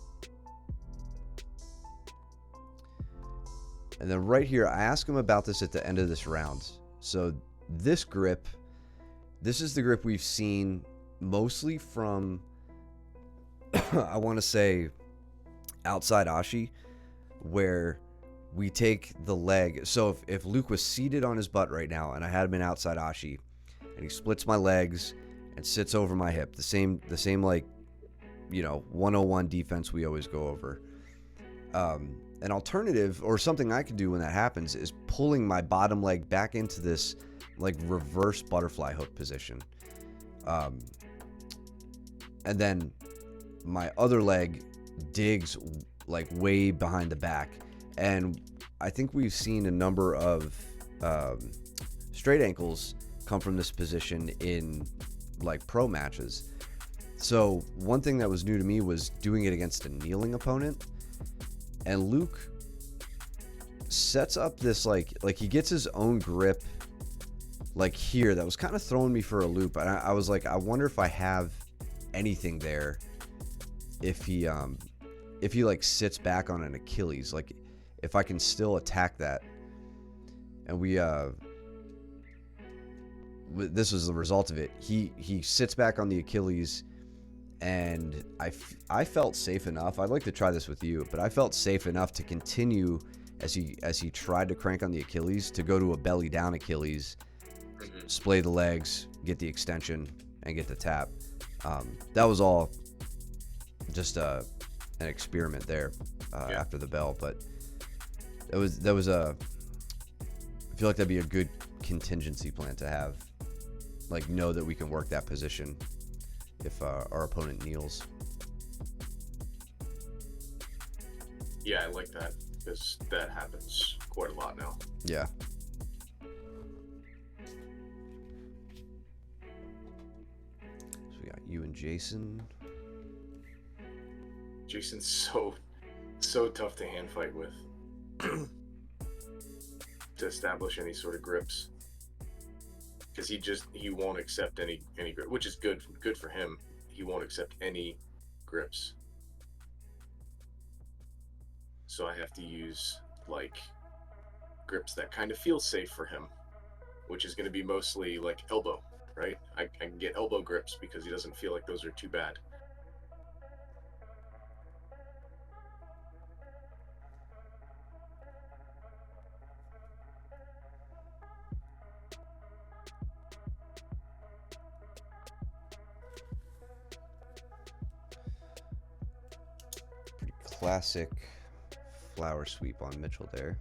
And then right here, I ask him about this at the end of this round. So this grip, this is the grip we've seen mostly from, I want to say, outside Ashi, where we take the leg. So if Luke was seated on his butt right now and I had him in outside Ashi and he splits my legs and sits over my hip, the same like, 101 defense we always go over. An alternative, or something I can do when that happens, is pulling my bottom leg back into this like reverse butterfly hook position. And then my other leg digs like way behind the back. And I think we've seen a number of straight ankles come from this position in like pro matches. So one thing that was new to me was doing it against a kneeling opponent. And Luke sets up this like he gets his own grip like here that was kind of throwing me for a loop. And I was like, I wonder if I have anything there if he like sits back on an Achilles, like if I can still attack that. And this was the result of it. He sits back on the Achilles, and I felt safe enough. I'd like to try this with you, but I felt safe enough to continue as he tried to crank on the Achilles to go to a belly down Achilles, splay the legs, get the extension, and get the tap. That was all just an experiment there after the bell, but that was I feel like that'd be a good contingency plan to have. Like, know that we can work that position if our opponent kneels. Yeah, I like that, because that happens quite a lot now. Yeah. So we got you and Jason. Jason's so tough to hand fight with to establish any sort of grips, because he won't accept any grip, which is good for him. He won't accept any grips, so I have to use like grips that kind of feel safe for him, which is going to be mostly like elbow, right? I can get elbow grips because he doesn't feel like those are too bad. Classic flower sweep on Mitchell there.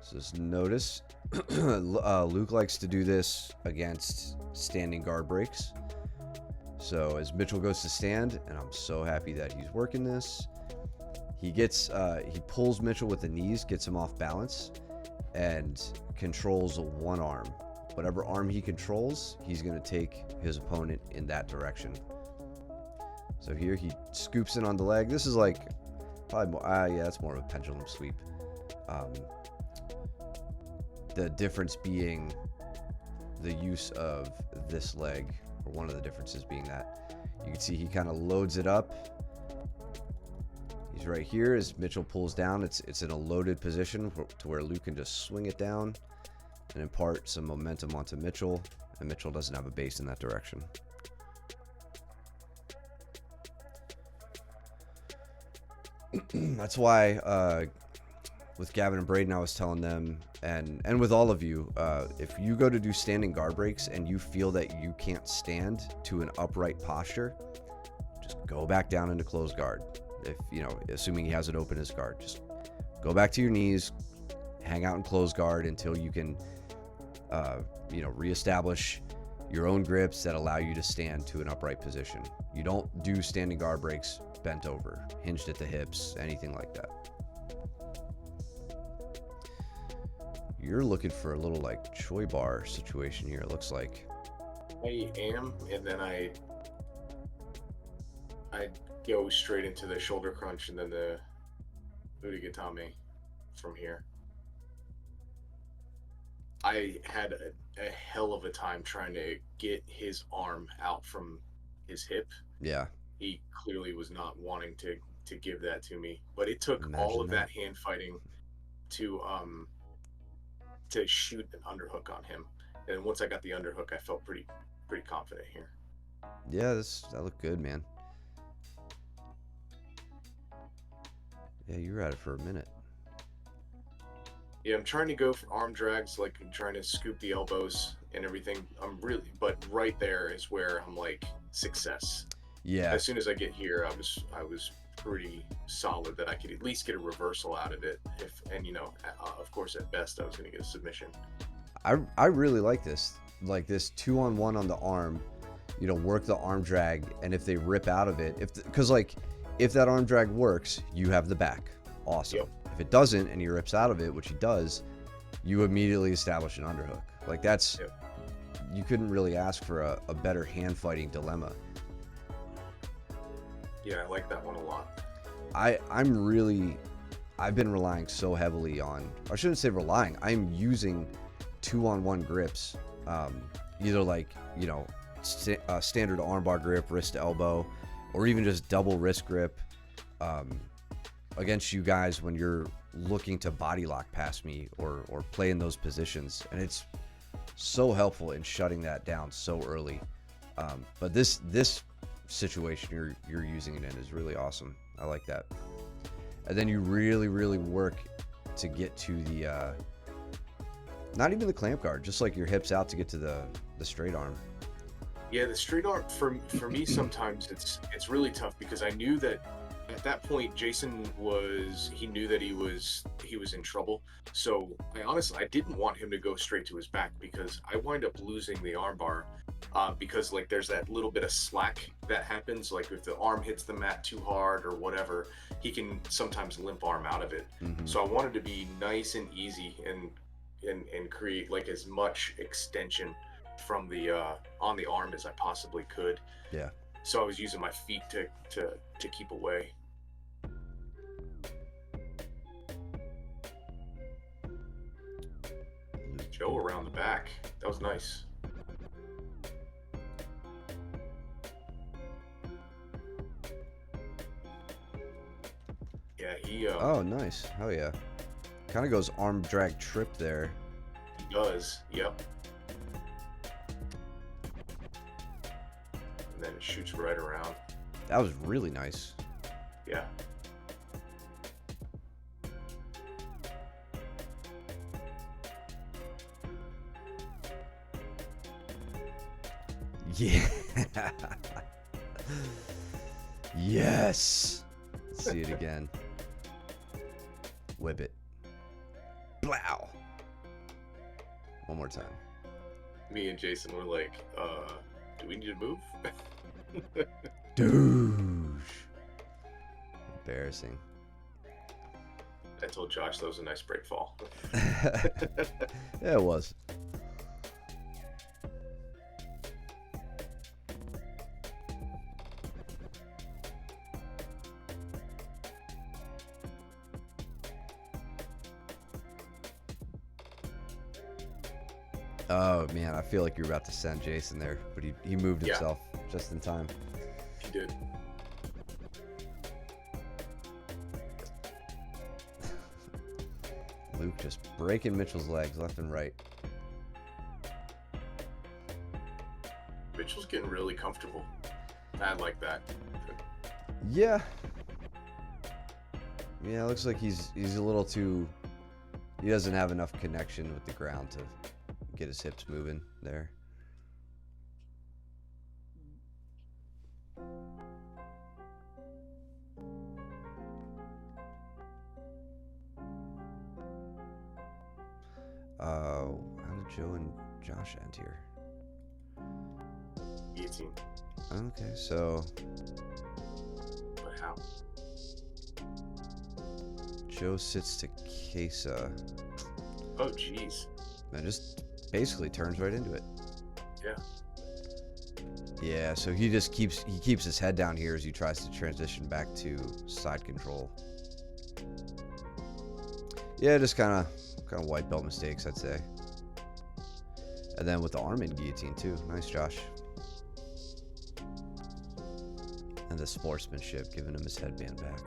So just notice Luke likes to do this against standing guard breaks. So as Mitchell goes to stand, and I'm so happy that he's working this, he pulls Mitchell with the knees, gets him off balance, and controls one arm. Whatever arm he controls, he's going to take his opponent in that direction. So here he scoops in on the leg. This is like probably more, yeah, it's more of a pendulum sweep. The difference being the use of this leg, or one of the differences being that you can see he kind of loads it up. He's right here as Mitchell pulls down. It's in a loaded position to where Luke can just swing it down and impart some momentum onto Mitchell, and Mitchell doesn't have a base in that direction. That's why with Gavin and Braden, I was telling them, and with all of you, if you go to do standing guard breaks and you feel that you can't stand to an upright posture, just go back down into closed guard. If assuming he has it open as guard, just go back to your knees, hang out in closed guard until you can reestablish your own grips that allow you to stand to an upright position. You don't do standing guard breaks bent over, hinged at the hips, anything like that. You're looking for a little like Choi bar situation here, it looks like. I am, and then I go straight into the shoulder crunch and then the Udigatame from here. I had a hell of a time trying to get his arm out from his hip. Yeah. He clearly was not wanting to give that to me, but it took all of that hand fighting to shoot an underhook on him. And once I got the underhook, I felt pretty confident here. Yeah, that looked good, man. Yeah, you were at it for a minute. Yeah, I'm trying to go for arm drags, like I'm trying to scoop the elbows and everything. But right there is where I'm like, success. Yeah, As soon as I get here, I was pretty solid that I could at least get a reversal out of it. If and of course, at best, I was going to get a submission. I really like this. Like this 2-on-1 on the arm. Work the arm drag, and if they rip out of it, because like if that arm drag works, you have the back. Awesome. Yep. If it doesn't and he rips out of it, which he does, you immediately establish an underhook. Like that's Yep. you couldn't really ask for a better hand fighting dilemma. Yeah, I like that one a lot. I've been relying so heavily on, I shouldn't say relying, I'm using 2-on-1 grips, either like standard armbar grip, wrist to elbow, or even just double wrist grip, against you guys when you're looking to body lock past me or play in those positions, and it's so helpful in shutting that down so early. But this situation you're using it in is really awesome. I like that. And then you really work to get to the not even the clamp guard, just like your hips out to get to the straight arm. Yeah, the straight arm for me sometimes it's really tough because I knew that at that point Jason he knew that he was in trouble. So I didn't want him to go straight to his back because I wind up losing the armbar because like there's that little bit of slack that happens. Like if the arm hits the mat too hard or whatever, he can sometimes limp arm out of it. Mm-hmm. So I wanted to be nice and easy and create like as much extension from the on the arm as I possibly could. Yeah. So I was using my feet to keep away. Joe around the back. That was nice. Yeah, Oh, nice. Oh yeah. Kind of goes arm drag trip there. he does. Yep. And then it shoots right around. That was really nice. Yeah. Yeah. Yes. Let's see it again. Whip it. Blow. One more time. Me and Jason were like, do we need to move? Douche. Embarrassing. I told Josh that was a nice break fall. Yeah, it was. Oh man, I feel like you're about to send Jason there, but he moved Yeah. himself just in time. He did. Luke just breaking Mitchell's legs left and right. Mitchell's getting really comfortable. I like that. Yeah. Yeah, it looks like he's a little too. He doesn't have enough connection with the ground to get his hips moving there. How did Joe and Josh end here? 18. Okay, so But how? Joe sits to Kesa Oh, jeez. and just basically turns right into it. Yeah. Yeah, so he keeps his head down here as he tries to transition back to side control. Yeah, just kind of white belt mistakes, I'd say. And then with the arm in guillotine too. Nice, Josh. And the sportsmanship, giving him his headband back.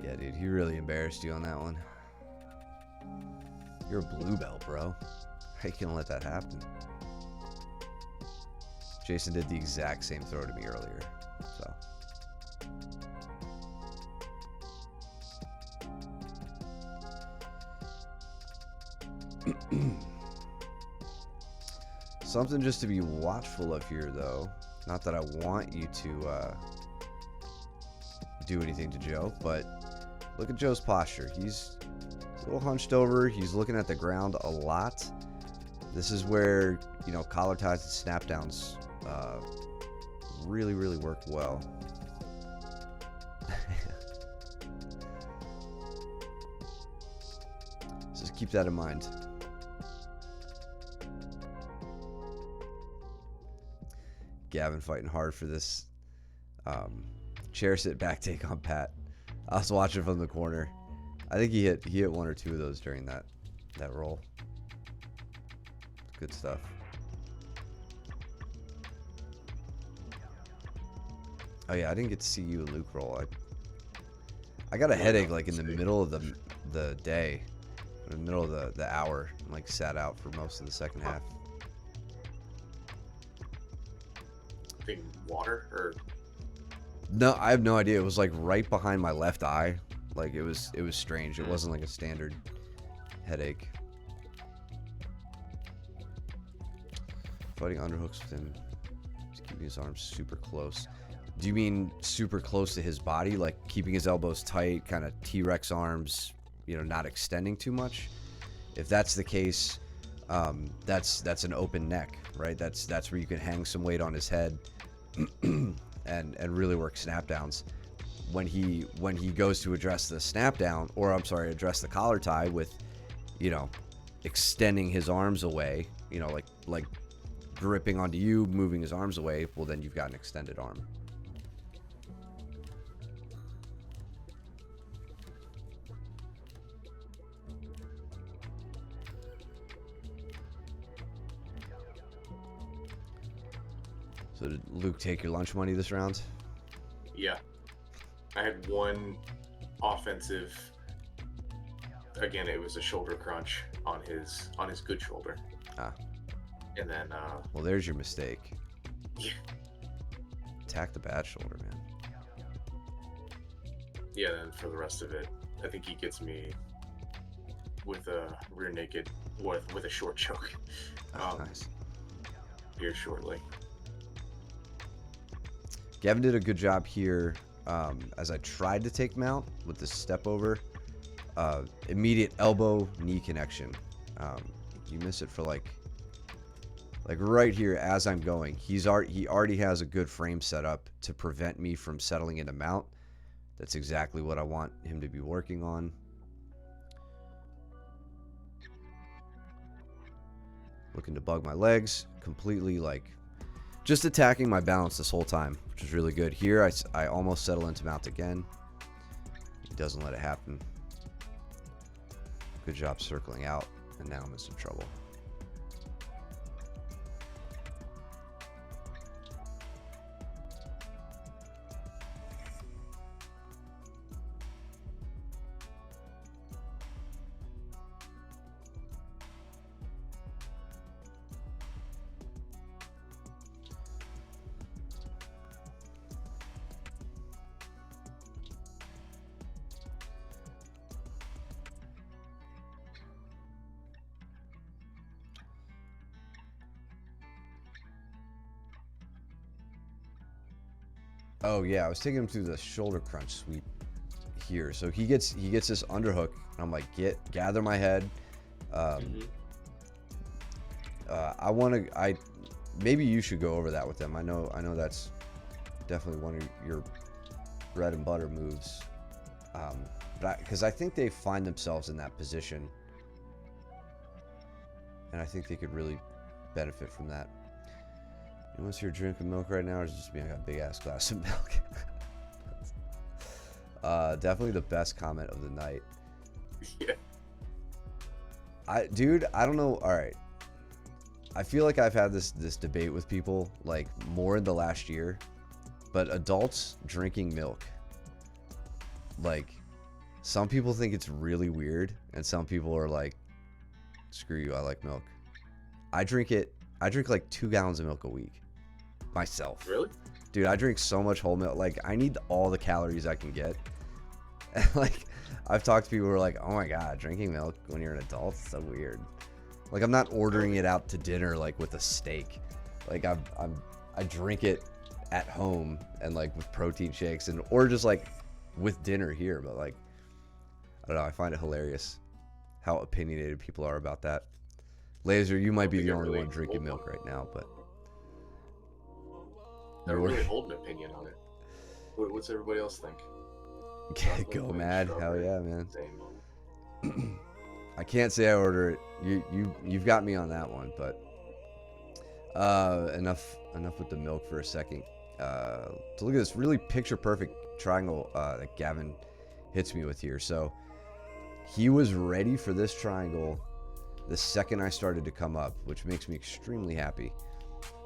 Yeah, dude, he really embarrassed you on that one. You're a blue belt, bro. How you gonna let that happen? Jason did the exact same throw to me earlier, so. Something just to be watchful of here, though. Not that I want you to do anything to Joe, but look at Joe's posture. He's a little hunched over. He's looking at the ground a lot. This is where, you know, collar ties and snap downs really, really work well. Just keep that in mind. Gavin fighting hard for this chair sit back take on Pat. I was watching from the corner. I think he hit one or two of those during that roll. Good stuff. Oh yeah, I didn't get to see you and Luke roll. I got a headache like in the middle of the day, in the middle of the hour, and like sat out for most of the second half. Think water or? No, I have no idea. It was like right behind my left eye. Like it was strange. It wasn't like a standard headache. Fighting underhooks with him. Just keeping his arms super close. Do you mean super close to his body, like keeping his elbows tight, kind of T-Rex arms, you know, not extending too much? If that's the case, that's an open neck, right? That's where you can hang some weight on his head and really work snap downs. When he goes to address the snap down, or I'm sorry, address the collar tie with, you know, extending his arms away, you know, like gripping onto you, moving his arms away, well then you've got an extended arm. So did Luke take your lunch money this round? Yeah. I had one offensive. Again, it was a shoulder crunch on his good shoulder. Ah. And then Well, there's your mistake. Yeah. Attack the bad shoulder, man. Yeah, then for the rest of it, I think he gets me with a rear naked with a short choke. Nice. Here shortly. Gavin did a good job here as I tried to take mount with the step over. Immediate elbow knee connection. You miss it for like right here as I'm going. He already has a good frame set up to prevent me from settling into mount. That's exactly what I want him to be working on. Looking to bug my legs, completely like just attacking my balance this whole time, which is really good. Here, I almost settle into mount again. He doesn't let it happen. Good job circling out, and now I'm in some trouble. Oh yeah, I was taking him through the shoulder crunch sweep here. So he gets this underhook, and I'm like, gather my head. Maybe you should go over that with them. I know that's definitely one of your bread and butter moves. Because I think they find themselves in that position, and I think they could really benefit from that. You want your drink of milk right now, or is it just me? I got a big ass glass of milk. Definitely the best comment of the night. Yeah. Dude, I don't know. All right. I feel like I've had this debate with people like more in the last year, but adults drinking milk, like Some people think it's really weird, and some people are like, screw you, I like milk. I drink like 2 gallons of milk a week myself. Really? Dude, I drink so much whole milk. Like, I need all the calories I can get. Like, I've talked to people who are like, oh my God, drinking milk when you're an adult is so weird. Like, I'm not ordering it out to dinner, like, with a steak. Like, I drink it at home and, like, with protein shakes or just, like, with dinner here. But, like, I don't know. I find it hilarious how opinionated people are about that. Laser, you might be the only one drinking milk right now, but I don't really hold an opinion on it. What's everybody else think? Go mad. Hell yeah, man. I can't say I order it. You've got me on that one, but enough with the milk for a second. To look at this really picture perfect triangle that Gavin hits me with here. So he was ready for this triangle the second I started to come up, which makes me extremely happy.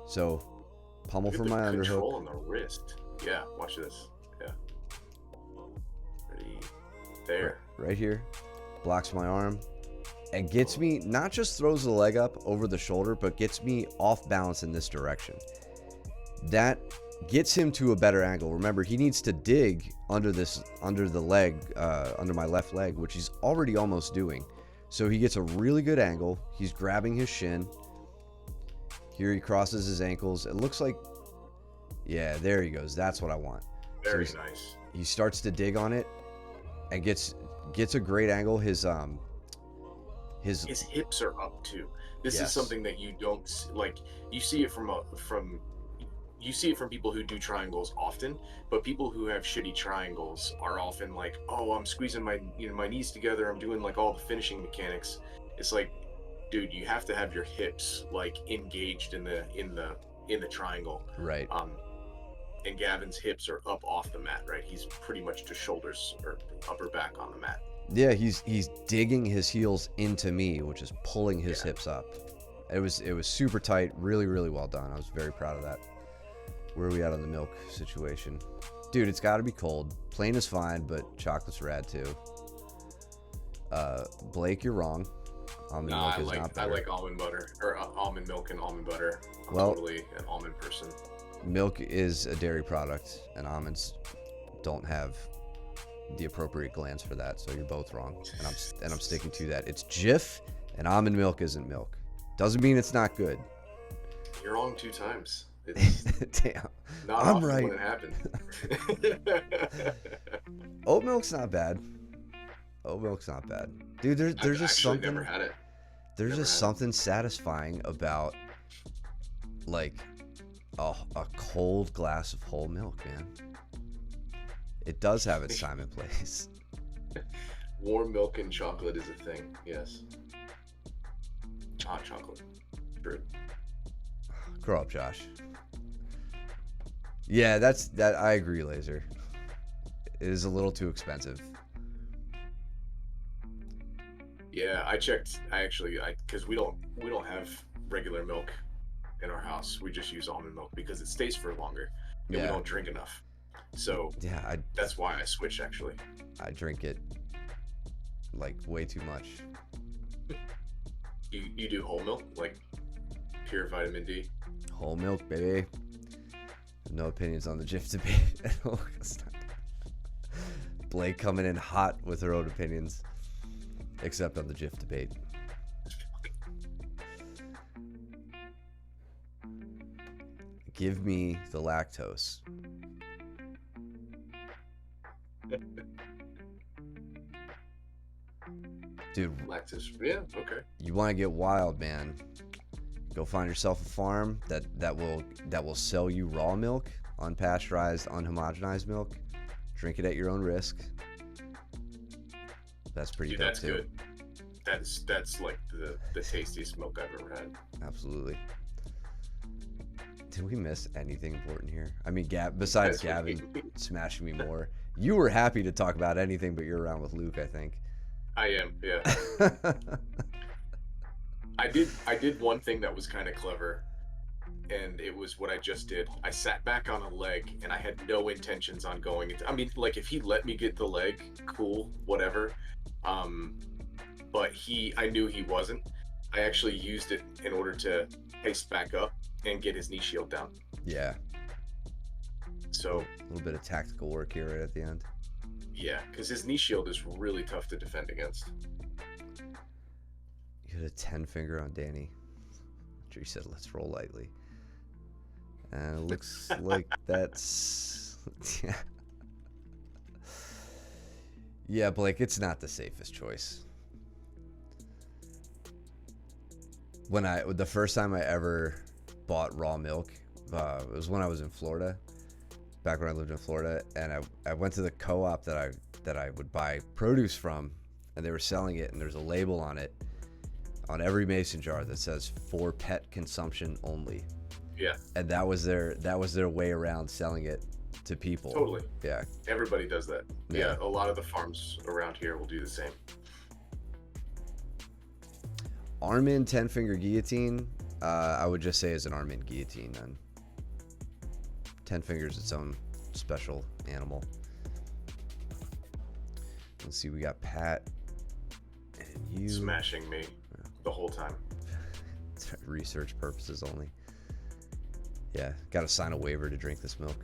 So pummel for my underhook. Control on the wrist. Yeah, watch this. Yeah. Ready. There. Right here. Blocks my arm. And gets me, not just throws the leg up over the shoulder, but gets me off balance in this direction. That gets him to a better angle. Remember, he needs to dig under the leg, under my left leg, which he's already almost doing. So he gets a really good angle. He's grabbing his shin. Here he crosses his ankles. It looks like, yeah, there he goes. That's what I want. Very nice. He starts to dig on it and gets a great angle. His hips are up too. This is something that you don't like. You see it from people who do triangles often, but people who have shitty triangles are often like, oh, I'm squeezing my knees together, I'm doing like all the finishing mechanics. It's like, dude, you have to have your hips like engaged in the triangle. Right. And Gavin's hips are up off the mat, right? He's pretty much just shoulders or upper back on the mat. Yeah, he's digging his heels into me, which is pulling his hips up. It was super tight, really, really well done. I was very proud of that. Where are we at on the milk situation? Dude, it's got to be cold. Plain is fine, but chocolate's rad too. Blake, you're wrong. Almond milk is not better. I like almond butter, or almond milk and almond butter. I'm totally an almond person. Milk is a dairy product, and almonds don't have the appropriate glands for that, so you're both wrong. And I'm sticking to that. It's Jif, and almond milk isn't milk. Doesn't mean it's not good. You're wrong 2 times. Damn. I'm right. When it happened. Oat milk's not bad. Dude, there's just something. Never had it. There's just something satisfying about like a cold glass of whole milk, man. It does have its time and place. Warm milk and chocolate is a thing. Yes. Hot chocolate. True. Grow up, Josh. Yeah, that. I agree, Laser. It is a little too expensive. Yeah, I checked. Because we don't have regular milk in our house. We just use almond milk because it stays for longer, and we don't drink enough. So yeah, that's why I switched. Actually, I drink it like way too much. You do whole milk, like pure vitamin D. Whole milk, baby. No opinions on the Jif debate. Blake coming in hot with her own opinions, except on the Jif debate. Give me the lactose. Dude, lactose. Yeah, okay. You want to get wild, man? Go find yourself a farm that will sell you raw milk, unpasteurized, unhomogenized milk. Drink it at your own risk. That's pretty dope that's too. Good. That's like the tastiest milk I've ever had. Absolutely. Did we miss anything important here? I mean, besides Gavin smashing me more, you were happy to talk about anything, but you're around with Luke, I think. I am, yeah. I did one thing that was kind of clever, and it was what I just did. I sat back on a leg, and I had no intentions on going into. I mean, like if he let me get the leg, cool, whatever. Um, but I knew he wasn't. I actually used it in order to pace back up and get his knee shield down. Yeah. So A little bit of tactical work here right at the end. yeah, because his knee shield is really tough to defend against. You hit a 10 finger on Danny. After you said, let's roll lightly. And it looks like that's... Yeah. Yeah, Blake, it's not the safest choice. The first time I ever bought raw milk, it was when I was in Florida, back when I lived in Florida, and I went to the co-op that I would buy produce from, and they were selling it, and there's a label on it, on every mason jar that says for pet consumption only. Yeah. And that was their way around selling it to people. Totally. Yeah. Everybody does that. Yeah. Yeah, a lot of the farms around here will do the same. Armin 10 finger guillotine, I would just say is an Armin guillotine then. 10 fingers its own special animal. Let's see, we got Pat and you. Smashing me the whole time. Research purposes only. Yeah, got to sign a waiver to drink this milk.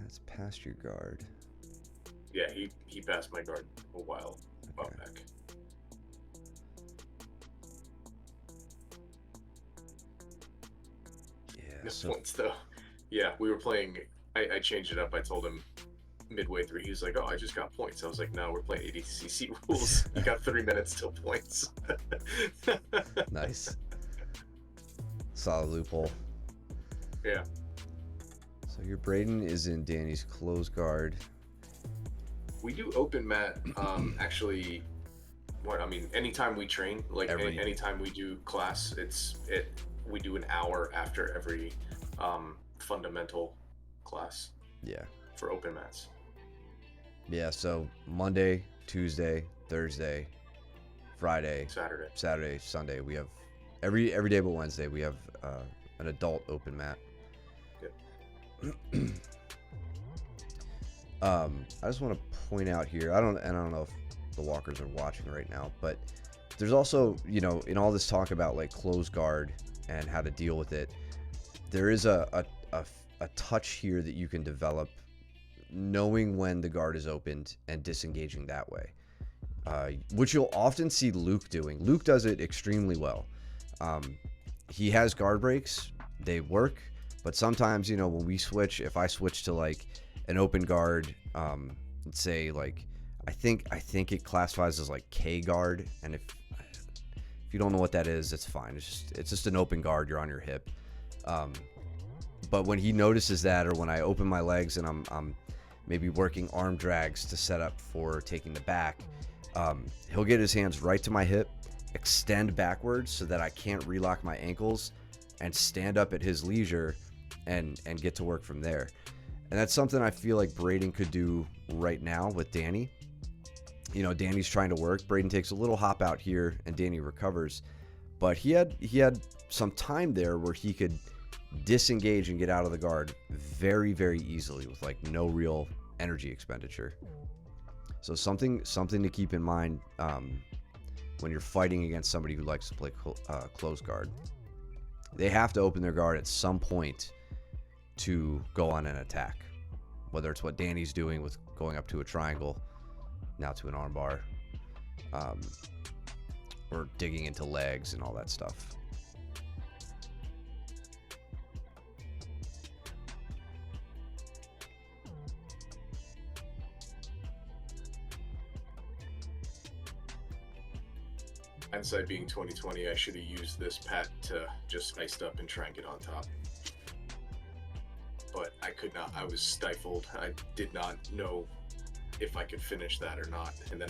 Pat's past your guard. Yeah, he passed my guard a while back. Yeah. No So points though. Yeah, we were playing. I changed it up. I told him midway through. He was like, "Oh, I just got points." I was like, "No, we're playing ADCC rules. You got 3 minutes till points." nice. Solid loophole. Yeah. So your Braden is in Danny's close guard. We do open mat. Actually, anytime we train, like anytime we do class, we do an hour after every fundamental class. Yeah. For open mats. Yeah. So Monday, Tuesday, Thursday, Friday, Saturday, Sunday. We have every day but Wednesday. We have an adult open mat. I just want to point out here. I don't know if the walkers are watching right now, but there's also, in all this talk about like close guard and how to deal with it, there is a touch here that you can develop, knowing when the guard is opened and disengaging that way, which you'll often see Luke doing. Luke does it extremely well. He has guard breaks; they work. But sometimes, when we switch, if I switch to like an open guard, let's say like, I think it classifies as like K guard. And if you don't know what that is, it's fine. It's just an open guard. You're on your hip. But when he notices that, or when I open my legs and I'm maybe working arm drags to set up for taking the back, he'll get his hands right to my hip, extend backwards so that I can't relock my ankles, and stand up at his leisure and get to work from there. And that's something I feel like Braden could do right now with Danny. Danny's trying to work. Braden takes a little hop out here and Danny recovers. But he had some time there where he could disengage and get out of the guard very, very easily with like no real energy expenditure. So something to keep in mind when you're fighting against somebody who likes to play close guard. They have to open their guard at some point to go on an attack, whether it's what Danny's doing with going up to a triangle, now to an armbar, or digging into legs and all that stuff. Hindsight being 2020, I should have used this Pat to just iced up and try and get on top. but I could not. I was stifled. I did not know if I could finish that or not. And then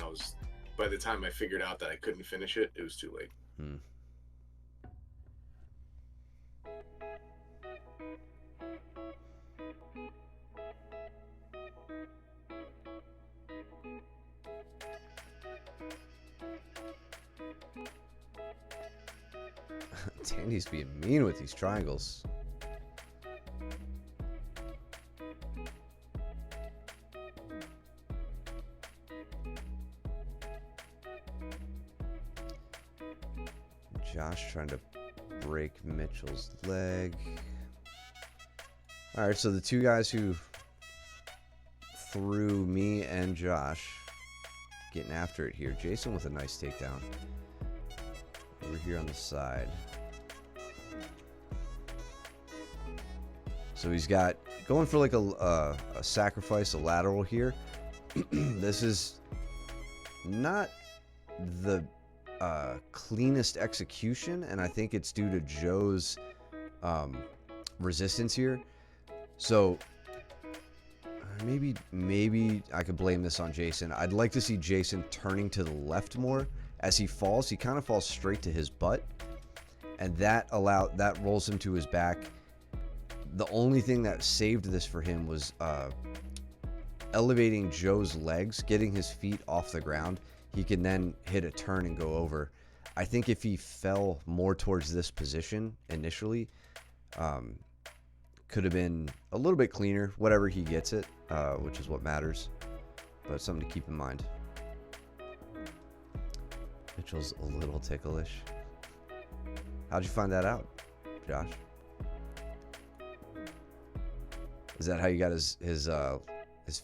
by the time I figured out that I couldn't finish it, it was too late. Hmm. Danny's being mean with these triangles. Josh trying to break Mitchell's leg. All right, so the two guys who threw me and Josh getting after it here. Jason with a nice takedown. Over here on the side. So he's got going for like a sacrifice, a lateral here. This is not the cleanest execution, and I think it's due to Joe's resistance here. So maybe I could blame this on Jason. I'd like to see Jason turning to the left more as he falls. He kind of falls straight to his butt, and that rolls him to his back. The only thing that saved this for him was elevating Joe's legs, getting his feet off the ground. He can then hit a turn and go over. I think if he fell more towards this position initially, could have been a little bit cleaner. Whatever he gets it, which is what matters. But something to keep in mind. Mitchell's a little ticklish. How'd you find that out, Josh? Is that how you got his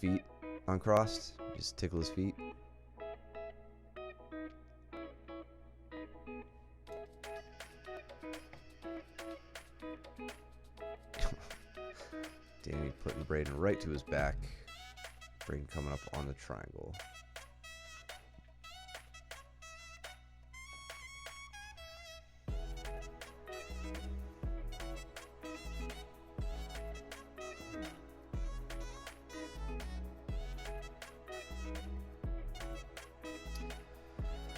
feet uncrossed? Just tickle his feet? Danny putting Braden right to his back. Braden coming up on the triangle.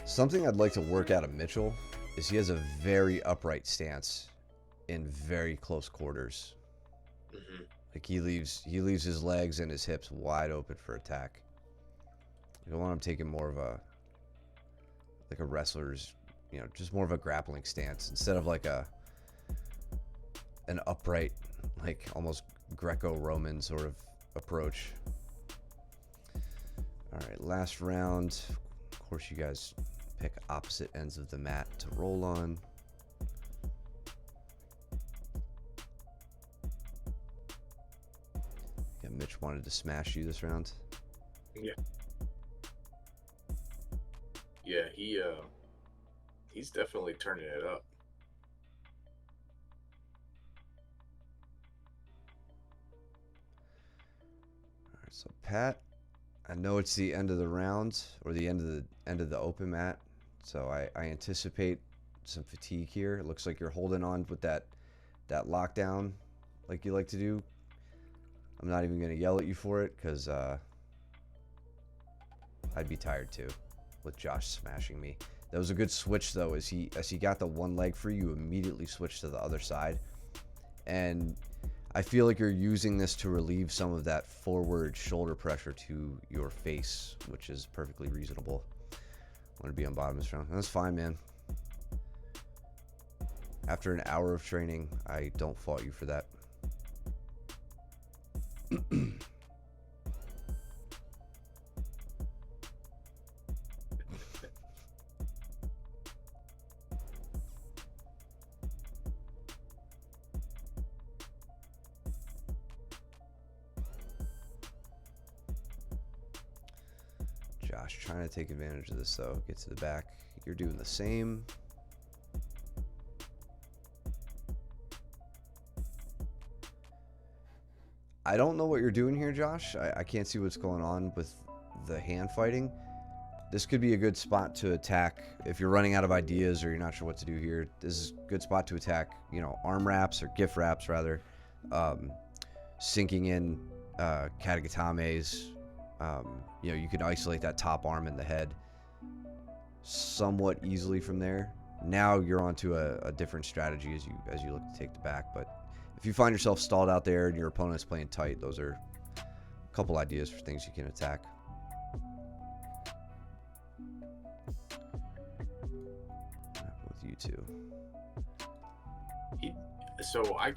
Something I'd like to work out of Mitchell is he has a very upright stance in very close quarters. Mm-hmm. Like he leaves his legs and his hips wide open for attack. I want him taking more of a wrestler's, just more of a grappling stance instead of like an upright, like almost Greco-Roman sort of approach. All right, last round. Of course, you guys pick opposite ends of the mat to roll on. Yeah, Mitch wanted to smash you this round. Yeah. Yeah, he's definitely turning it up. All right, so Pat, I know it's the end of the round or the end of the open mat, so I anticipate some fatigue here. It looks like you're holding on with that lockdown like you like to do. I'm not even going to yell at you for it because I'd be tired too with Josh smashing me. That was a good switch though. As he got the one leg free, you immediately switched to the other side. And I feel like you're using this to relieve some of that forward shoulder pressure to your face, which is perfectly reasonable. I want to be on bottom this round. That's fine, man. After an hour of training, I don't fault you for that. Josh trying to take advantage of this though. Get to the back. You're doing the same. I don't know what you're doing here, Josh. I can't see what's going on with the hand fighting. This could be a good spot to attack if you're running out of ideas or you're not sure what to do here. This is a good spot to attack, arm wraps or gift wraps rather. sinking in Katagatame's. You know, you can isolate that top arm and the head somewhat easily from there. Now you're onto a different strategy as you look to take the back. But if you find yourself stalled out there and your opponent's playing tight, those are a couple ideas for things you can attack. With you two. So I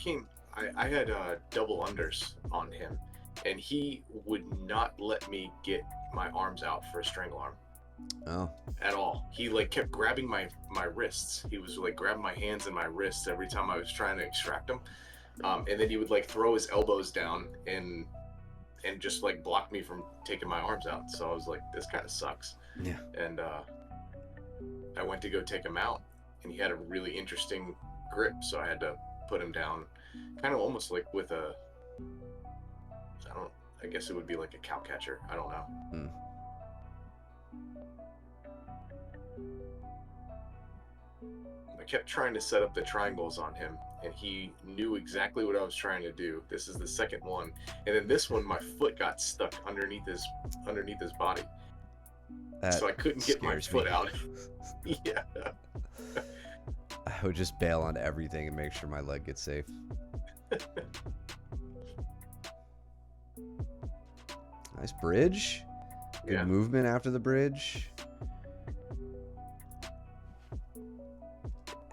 had double unders on him, and he would not let me get my arms out for a strangle arm. Oh. At all. He like kept grabbing my wrists. He was like grabbing my hands and my wrists every time I was trying to extract them. And then he would like throw his elbows down and just like block me from taking my arms out. So I was like, this kind of sucks. Yeah. And I went to go take him out, and he had a really interesting grip, so I had to put him down kind of almost like with I guess it would be like a cow catcher. I don't know. I kept trying to set up the triangles on him, and he knew exactly what I was trying to do. This is the second one, and then this one, my foot got stuck underneath his body, so I couldn't get my foot out. Yeah. I would just bail on everything and make sure my leg gets safe. Nice bridge. Good movement after the bridge.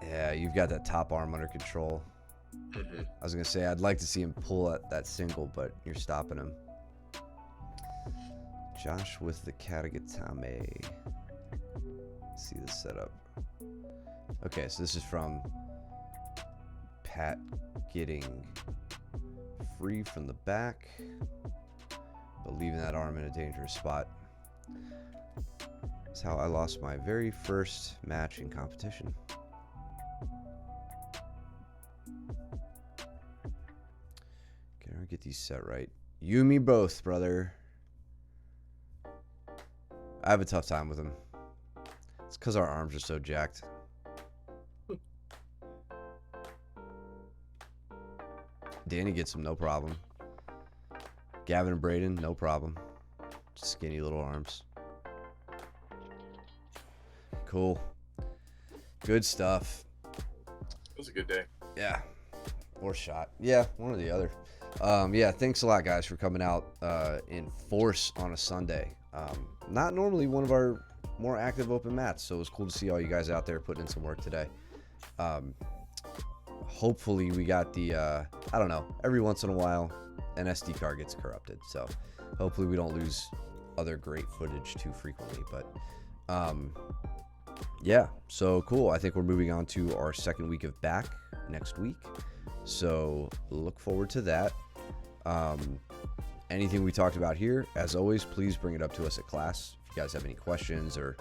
Yeah, you've got that top arm under control. Mm-hmm. I was going to say, I'd like to see him pull at that single, but you're stopping him. Josh with the Katagatame. Let's see the setup. Okay, so this is from Pat getting free from the back, but leaving that arm in a dangerous spot. That's how I lost my very first match in competition. Okay, I'll get these set right. You and me both, brother. I have a tough time with him. It's because our arms are so jacked. Danny gets him, no problem. Gavin and Braden, no problem. Skinny little arms. Cool. Good stuff. It was a good day. Yeah. Or shot. Yeah, one or the other. Yeah, thanks a lot, guys, for coming out in force on a Sunday. Not normally one of our more active open mats, so it was cool to see all you guys out there putting in some work today. Hopefully we got the, I don't know, every once in a while an SD card gets corrupted, so hopefully we don't lose other great footage too frequently, but yeah, so cool. I think we're moving on to our second week of back next week, so look forward to that. Anything we talked about here, as always, please bring it up to us at class. If you guys have any questions or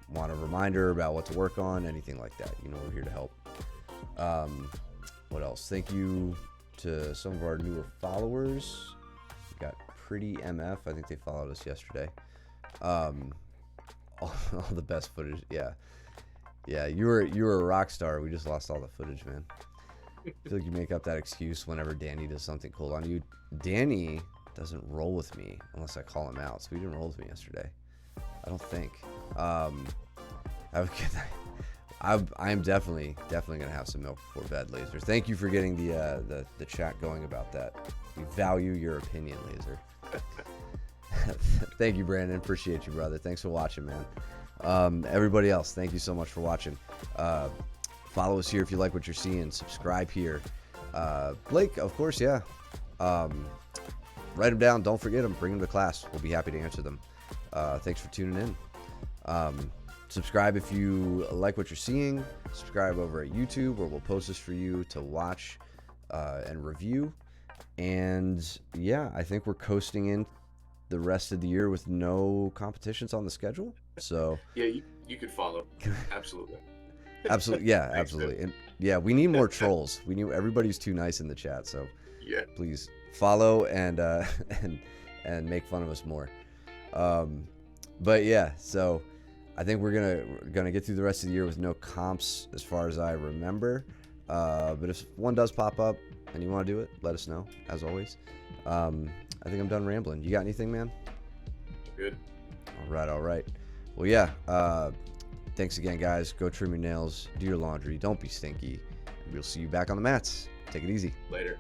want a reminder about what to work on, anything like that, you know, we're here to help. What else? Thank you to some of our newer followers. We got Pretty MF. I think they followed us yesterday. All the best footage. Yeah. You were a rock star. We just lost all the footage, man. I feel like you make up that excuse whenever Danny does something cool on you. Danny doesn't roll with me unless I call him out, so he didn't roll with me yesterday. I don't think. I am definitely gonna have some milk before bed, Laser. Thank you for getting the chat going about that. We value your opinion, Laser. Thank you, Brandon. Appreciate you, brother. Thanks for watching, man. Everybody else, thank you so much for watching. Follow us here if you like what you're seeing. Subscribe here. Blake, of course, yeah. Write them down. Don't forget them. Bring them to class. We'll be happy to answer them. Thanks for tuning in. Subscribe if you like what you're seeing. Subscribe over at YouTube, where we'll post this for you to watch and review. And yeah, I think we're coasting in the rest of the year with no competitions on the schedule. So yeah, you could follow. Absolutely. Absolutely, yeah, absolutely. And yeah, we need more trolls. Everybody's too nice in the chat, so yeah, please follow and make fun of us more. But yeah, so I think we're gonna get through the rest of the year with no comps as far as I remember. But if one does pop up, and you want to do it, let us know, as always. I think I'm done rambling. You got anything, man? Good. All right. Well, yeah. Thanks again, guys. Go trim your nails, do your laundry, don't be stinky. We'll see you back on the mats. Take it easy. Later.